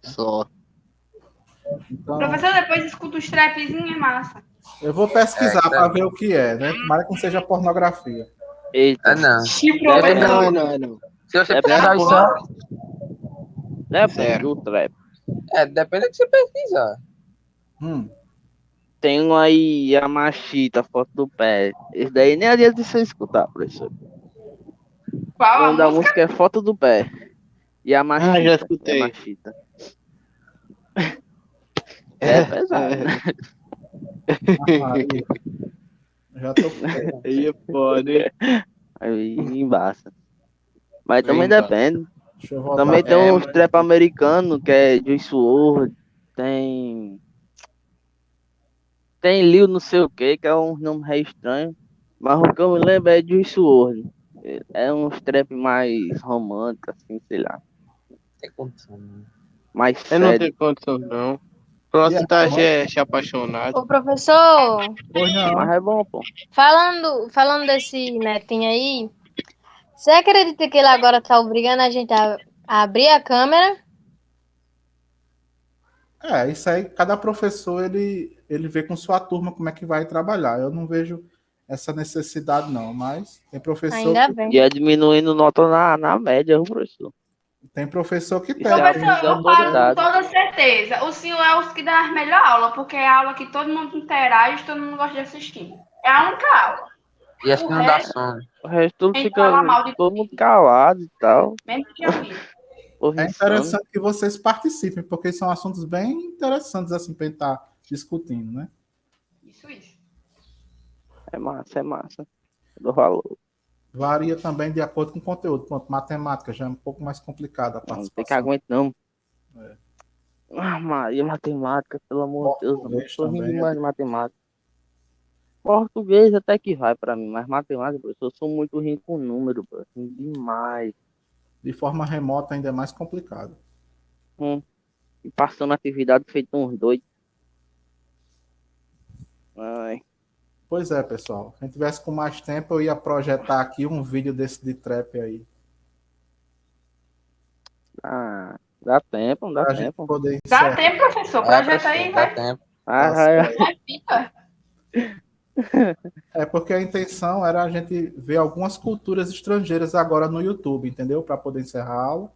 [SPEAKER 4] Só.
[SPEAKER 1] Então,
[SPEAKER 5] Professor, depois escuta os trapzinhos, é massa.
[SPEAKER 1] eu vou pesquisar
[SPEAKER 6] É,
[SPEAKER 1] para ver o que é, né? Tomara que não seja pornografia.
[SPEAKER 3] Eita.
[SPEAKER 6] Ah, não.
[SPEAKER 5] Sim,
[SPEAKER 4] Não,
[SPEAKER 5] professor.
[SPEAKER 4] não.
[SPEAKER 6] Se você
[SPEAKER 3] É
[SPEAKER 6] pesquisar
[SPEAKER 3] bom,
[SPEAKER 6] só.
[SPEAKER 3] Depende
[SPEAKER 4] Zero.
[SPEAKER 3] do trap.
[SPEAKER 6] Depende do que você pesquisar.
[SPEAKER 3] Tem um aí, a machita, a foto do pé. Esse daí nem adianta você escutar, professor.
[SPEAKER 5] Qual
[SPEAKER 3] O
[SPEAKER 5] a
[SPEAKER 3] nome da
[SPEAKER 5] música?
[SPEAKER 3] música é Foto do Pé. E a machita.
[SPEAKER 4] já escutei.
[SPEAKER 3] É machita. É pesado, né?
[SPEAKER 1] Aí, já tô.
[SPEAKER 4] Aí é foda, hein?
[SPEAKER 3] Aí embaça. Mas
[SPEAKER 4] Aí
[SPEAKER 3] também
[SPEAKER 4] embaça.
[SPEAKER 3] depende.
[SPEAKER 1] Deixa eu voltar.
[SPEAKER 3] Também tem uns
[SPEAKER 4] mas-
[SPEAKER 3] trap americanos, que é Juice WRLD. Tem Lil não sei o que é um nome meio estranho. Mas o que eu me lembro é Juice WRLD. É uns trap mais romântico, assim, sei lá.
[SPEAKER 6] Tem condição, né?
[SPEAKER 3] Mais
[SPEAKER 4] Eu não
[SPEAKER 3] sério.
[SPEAKER 4] tenho condição, não. Próximo tá se apaixonado.
[SPEAKER 2] ô professor,
[SPEAKER 1] Pois não.
[SPEAKER 3] Mas é bom, pô.
[SPEAKER 2] falando desse netinho aí, você acredita que ele agora tá obrigando a gente a abrir a câmera?
[SPEAKER 1] Isso aí, cada professor ele vê com sua turma como é que vai trabalhar. Eu não vejo essa necessidade, não, mas tem professor,
[SPEAKER 2] Ainda bem.
[SPEAKER 3] E é diminuindo nota na média, professor.
[SPEAKER 1] tem professor que
[SPEAKER 3] Isso
[SPEAKER 1] pega.
[SPEAKER 3] é
[SPEAKER 5] Professor, eu falo com
[SPEAKER 3] autoridade.
[SPEAKER 5] toda certeza. O senhor é os que dá a melhor aula, porque é a aula que todo mundo interage, todo mundo gosta de assistir. É a única aula.
[SPEAKER 6] E acho que não dá sono.
[SPEAKER 3] O resto tudo
[SPEAKER 5] Tem que
[SPEAKER 3] fica
[SPEAKER 5] falar mal de
[SPEAKER 3] todo mundo calado e tal.
[SPEAKER 5] Mesmo que amigo.
[SPEAKER 3] Porra,
[SPEAKER 1] É
[SPEAKER 3] insano.
[SPEAKER 1] interessante que vocês participem, porque são assuntos bem interessantes assim para estar discutindo, né?
[SPEAKER 5] Isso.
[SPEAKER 3] É massa, é massa. Do valor.
[SPEAKER 1] Varia também de acordo com o conteúdo. Pronto, matemática já é um pouco mais complicada a
[SPEAKER 3] Não tem que
[SPEAKER 1] participação.
[SPEAKER 3] aguentar, não.
[SPEAKER 1] É.
[SPEAKER 3] Ah, Maria, matemática, pelo amor de Deus. Eu
[SPEAKER 1] Português
[SPEAKER 3] sou rindo
[SPEAKER 1] também,
[SPEAKER 3] demais de matemática. Português até que vai pra mim, mas matemática, professor, eu sou muito ruim com número, pô. Ruim demais.
[SPEAKER 1] De forma remota ainda é mais complicado.
[SPEAKER 3] E passando atividade feito uns doidos. Ai,
[SPEAKER 1] Pois é, pessoal. Se a gente tivesse com mais tempo, eu ia projetar aqui um vídeo desse de trap aí.
[SPEAKER 3] dá tempo, não dá
[SPEAKER 1] Pra gente
[SPEAKER 3] tempo.
[SPEAKER 1] poder
[SPEAKER 5] Dá
[SPEAKER 1] encerrar.
[SPEAKER 5] tempo, professor.
[SPEAKER 6] É,
[SPEAKER 5] Projeta aí,
[SPEAKER 6] professor, dá
[SPEAKER 5] vai.
[SPEAKER 6] tempo.
[SPEAKER 3] Ah,
[SPEAKER 1] Tá certo.
[SPEAKER 3] ai,
[SPEAKER 5] Fica.
[SPEAKER 1] É porque a intenção era a gente ver algumas culturas estrangeiras agora no YouTube, entendeu? Para poder encerrar a aula.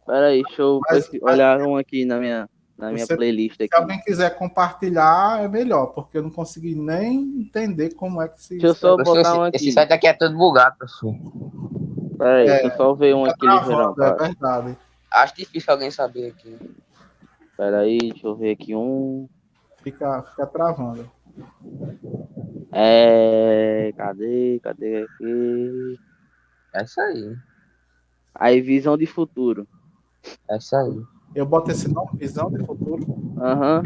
[SPEAKER 3] peraí, deixa eu
[SPEAKER 1] Mas
[SPEAKER 3] olhar um aqui na minha
[SPEAKER 1] você,
[SPEAKER 3] playlist
[SPEAKER 1] se
[SPEAKER 3] aqui.
[SPEAKER 1] alguém quiser compartilhar, é melhor, porque eu não consegui nem entender como é que se
[SPEAKER 3] Deixa eu só
[SPEAKER 1] escreve.
[SPEAKER 6] Professor,
[SPEAKER 3] botar um
[SPEAKER 6] esse
[SPEAKER 3] aqui.
[SPEAKER 6] site aqui é todo bugado, professor.
[SPEAKER 3] Peraí, deixa eu só ver um
[SPEAKER 1] Fica
[SPEAKER 3] aqui ligeirão,
[SPEAKER 1] travando, é
[SPEAKER 3] tá?
[SPEAKER 1] verdade.
[SPEAKER 6] Acho difícil alguém saber aqui.
[SPEAKER 3] Peraí, deixa eu ver aqui um.
[SPEAKER 1] Fica travando.
[SPEAKER 3] Cadê aqui?
[SPEAKER 6] É isso aí.
[SPEAKER 3] Aí, visão de futuro.
[SPEAKER 6] É isso aí.
[SPEAKER 1] Eu boto esse nome, Visão de Futuro.
[SPEAKER 3] Aham.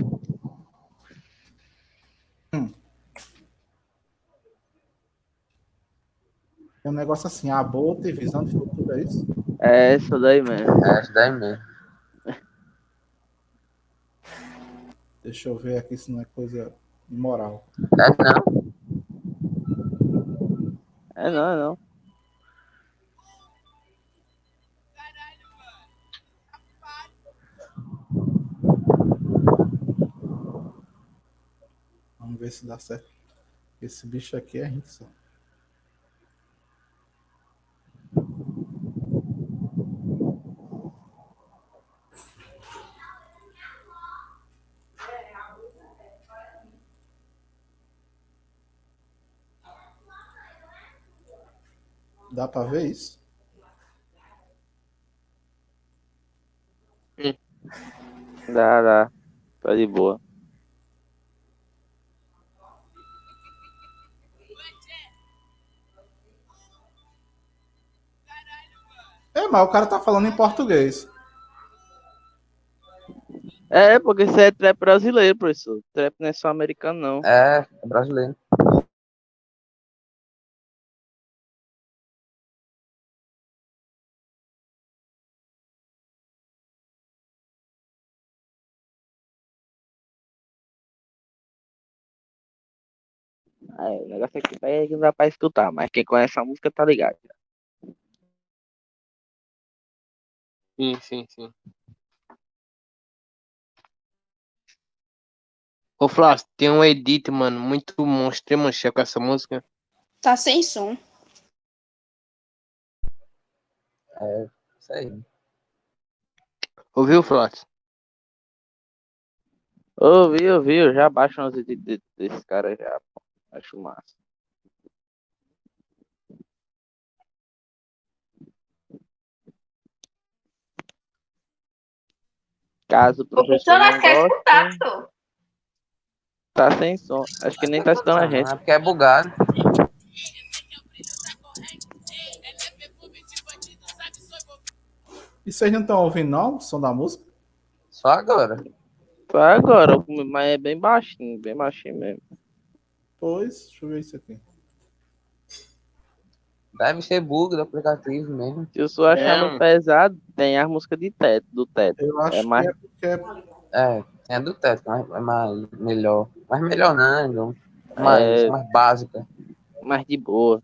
[SPEAKER 1] Tem um negócio assim, aborto e Visão de Futuro, é isso?
[SPEAKER 3] É essa daí mesmo.
[SPEAKER 6] É isso daí mesmo.
[SPEAKER 1] Deixa eu ver aqui se não é coisa imoral.
[SPEAKER 6] É não.
[SPEAKER 3] É não.
[SPEAKER 1] Vamos ver se dá certo. Esse bicho aqui é rico. Dá pra ver isso?
[SPEAKER 3] Dá. Tá de boa.
[SPEAKER 1] É, mas o cara tá falando em português.
[SPEAKER 3] É, porque você é trap brasileiro, professor. Trap não é só americano, não.
[SPEAKER 6] É brasileiro.
[SPEAKER 3] O negócio aqui é que não dá pra escutar, mas quem conhece a música tá ligado.
[SPEAKER 4] Sim. Ô, Flávio, tem um edit, mano, muito monstro, manchê com essa música.
[SPEAKER 5] Tá sem som.
[SPEAKER 6] Isso aí.
[SPEAKER 4] Ouviu, Flávio?
[SPEAKER 3] Ouvi, eu já baixo umas desse cara já, pô. Acho massa. Caso o professor
[SPEAKER 5] Professor, nós
[SPEAKER 3] não
[SPEAKER 5] queremos
[SPEAKER 3] goste,
[SPEAKER 5] escutar, professor.
[SPEAKER 3] tá sem som. Acho que nem tá escutando a
[SPEAKER 6] Não,
[SPEAKER 3] gente.
[SPEAKER 6] é porque é bugado.
[SPEAKER 1] E vocês não estão ouvindo, não? O som da música?
[SPEAKER 6] Só agora.
[SPEAKER 3] Só agora, mas é bem baixinho mesmo.
[SPEAKER 1] Pois, deixa eu ver isso aqui.
[SPEAKER 6] Deve ser bug do aplicativo mesmo.
[SPEAKER 3] Se eu sou achando pesado, tem a música do teto.
[SPEAKER 1] Eu
[SPEAKER 3] É
[SPEAKER 1] acho que
[SPEAKER 3] mais,
[SPEAKER 1] é porque
[SPEAKER 6] Tem a do teto, mas é mais melhor. Mas melhor não.
[SPEAKER 3] é
[SPEAKER 6] Mais básica.
[SPEAKER 3] mais de boa.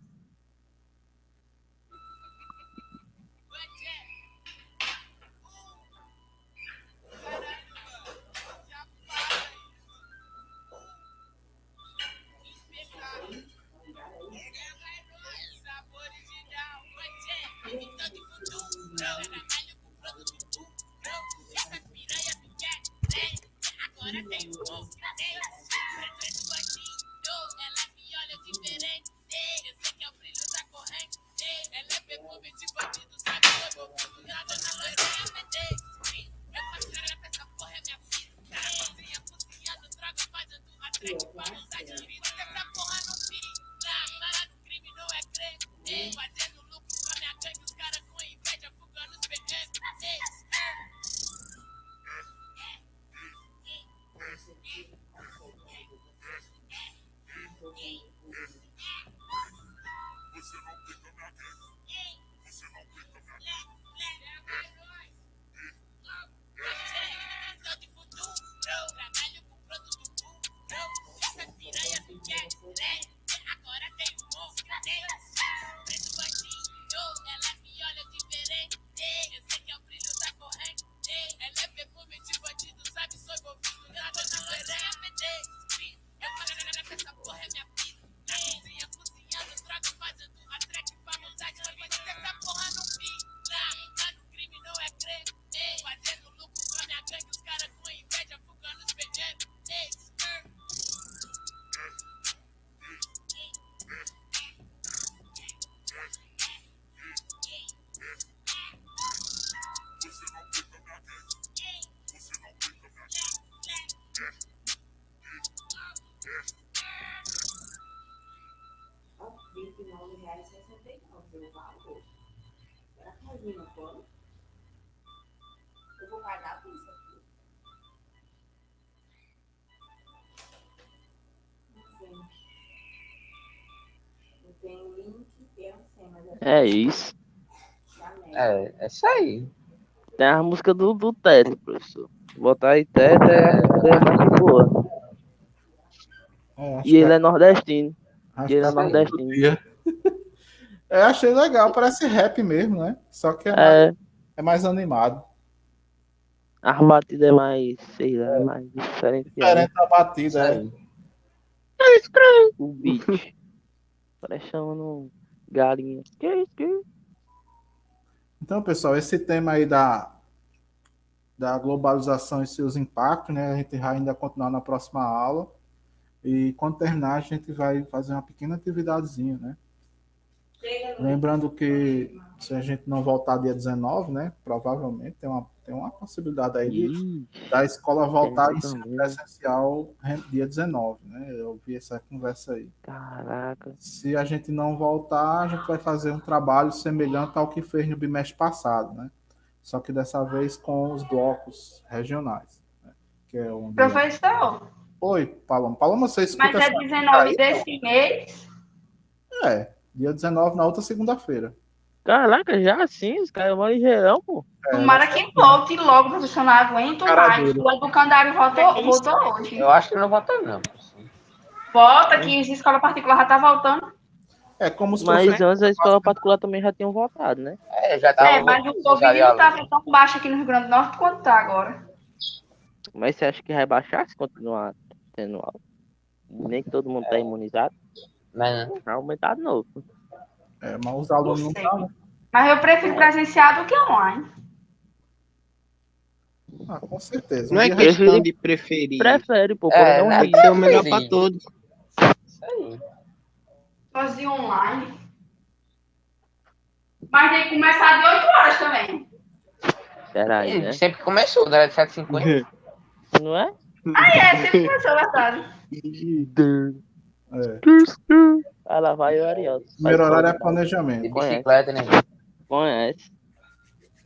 [SPEAKER 3] É isso.
[SPEAKER 6] É isso aí.
[SPEAKER 3] Tem a música do Tete, professor. Botar aí Tete é mais de boa.
[SPEAKER 1] Acho
[SPEAKER 3] E
[SPEAKER 1] que
[SPEAKER 3] ele é nordestino.
[SPEAKER 1] acho
[SPEAKER 3] E ele
[SPEAKER 1] que
[SPEAKER 3] é
[SPEAKER 1] a
[SPEAKER 3] nordestino.
[SPEAKER 1] dia. Achei legal, parece rap mesmo, né? Só que
[SPEAKER 3] É,
[SPEAKER 1] é mais animado.
[SPEAKER 3] a batida é mais, sei lá, mais diferenciada.
[SPEAKER 1] Diferente da
[SPEAKER 6] Isso
[SPEAKER 1] batida, é.
[SPEAKER 6] aí.
[SPEAKER 3] O beat. Parece chamando galinha. Que isso, que isso?
[SPEAKER 1] Então, pessoal, esse tema aí da globalização e seus impactos, né? A gente vai ainda continuar na próxima aula. E quando terminar, a gente vai fazer uma pequena atividadezinha, né? Lembrando que se a gente não voltar dia 19, né? Provavelmente tem uma possibilidade aí
[SPEAKER 3] Ih,
[SPEAKER 1] da escola voltar
[SPEAKER 3] tem
[SPEAKER 1] em
[SPEAKER 3] isso
[SPEAKER 1] ensino
[SPEAKER 3] também.
[SPEAKER 1] presencial dia 19, né? Eu vi essa conversa aí.
[SPEAKER 3] Caraca.
[SPEAKER 1] Se a gente não voltar, a gente vai fazer um trabalho semelhante ao que fez no bimestre passado, né? Só que dessa vez com os blocos regionais, né? Que é onde...
[SPEAKER 5] Professor,
[SPEAKER 1] Oi, Paloma. Paloma, você
[SPEAKER 5] mas
[SPEAKER 1] escuta
[SPEAKER 5] é
[SPEAKER 1] essa...
[SPEAKER 5] 19 desse mês?
[SPEAKER 1] Dia 19 na outra segunda-feira.
[SPEAKER 3] Caraca, já assim, os caras vão ligeirão, pô.
[SPEAKER 5] Tomara que volte logo, professor, não aguento
[SPEAKER 1] Cara
[SPEAKER 5] mais.
[SPEAKER 1] dele.
[SPEAKER 5] O educandário voltou hoje.
[SPEAKER 6] Eu acho que não vota, não.
[SPEAKER 5] Volta, que as escolas particulares já estão voltando.
[SPEAKER 1] Como os
[SPEAKER 3] Mas
[SPEAKER 1] professores...
[SPEAKER 3] antes a escola particular também já tinham votado, né?
[SPEAKER 6] Já tava.
[SPEAKER 5] Mas o Covid não estava tão baixo aqui no Rio Grande do Norte quanto está agora.
[SPEAKER 3] Mas você acha que vai baixar se continuar tendo aula? Nem que todo mundo tá imunizado?
[SPEAKER 6] Não.
[SPEAKER 3] Vai aumentar de novo.
[SPEAKER 1] mas os
[SPEAKER 5] Não
[SPEAKER 1] alunos não
[SPEAKER 5] sei.
[SPEAKER 1] estavam.
[SPEAKER 5] Mas eu prefiro presencial do que online.
[SPEAKER 1] Com certeza.
[SPEAKER 4] Não é
[SPEAKER 1] dia
[SPEAKER 4] questão de preferir.
[SPEAKER 3] Prefere, pô,
[SPEAKER 6] É,
[SPEAKER 3] não
[SPEAKER 6] né?
[SPEAKER 4] Tem que ser o melhor para todos.
[SPEAKER 6] Isso aí.
[SPEAKER 5] Fazer online. Mas tem que começar de 8 horas também.
[SPEAKER 3] Será aí, né?
[SPEAKER 6] Sempre começou, né? De 7h50.
[SPEAKER 3] Não é?
[SPEAKER 5] Sempre começou, verdade.
[SPEAKER 1] É.
[SPEAKER 3] Aí lá vai o Ariel.
[SPEAKER 1] Primeiro horário é
[SPEAKER 6] De
[SPEAKER 1] planejamento.
[SPEAKER 6] bicicleta, né?
[SPEAKER 3] Conhece.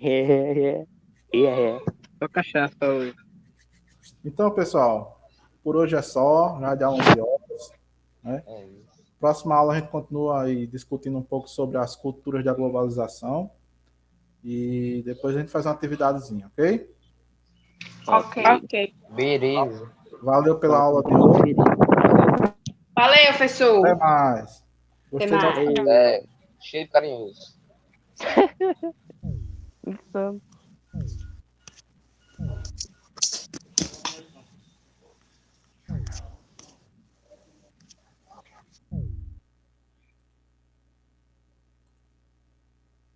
[SPEAKER 3] É.
[SPEAKER 4] Só cachaça hoje.
[SPEAKER 1] Então, pessoal, por hoje é só. Já dá 11 horas.
[SPEAKER 6] É isso.
[SPEAKER 1] Próxima aula a gente continua aí discutindo um pouco sobre as culturas da globalização. E depois a gente faz uma atividadezinha, ok?
[SPEAKER 5] Ok.
[SPEAKER 6] Beleza.
[SPEAKER 1] Valeu pela aula de hoje.
[SPEAKER 5] Valeu, professor.
[SPEAKER 1] Até mais.
[SPEAKER 5] Até
[SPEAKER 1] Gostei
[SPEAKER 5] mais.
[SPEAKER 1] bastante.
[SPEAKER 6] Cheio de carinhoso.
[SPEAKER 3] Insano.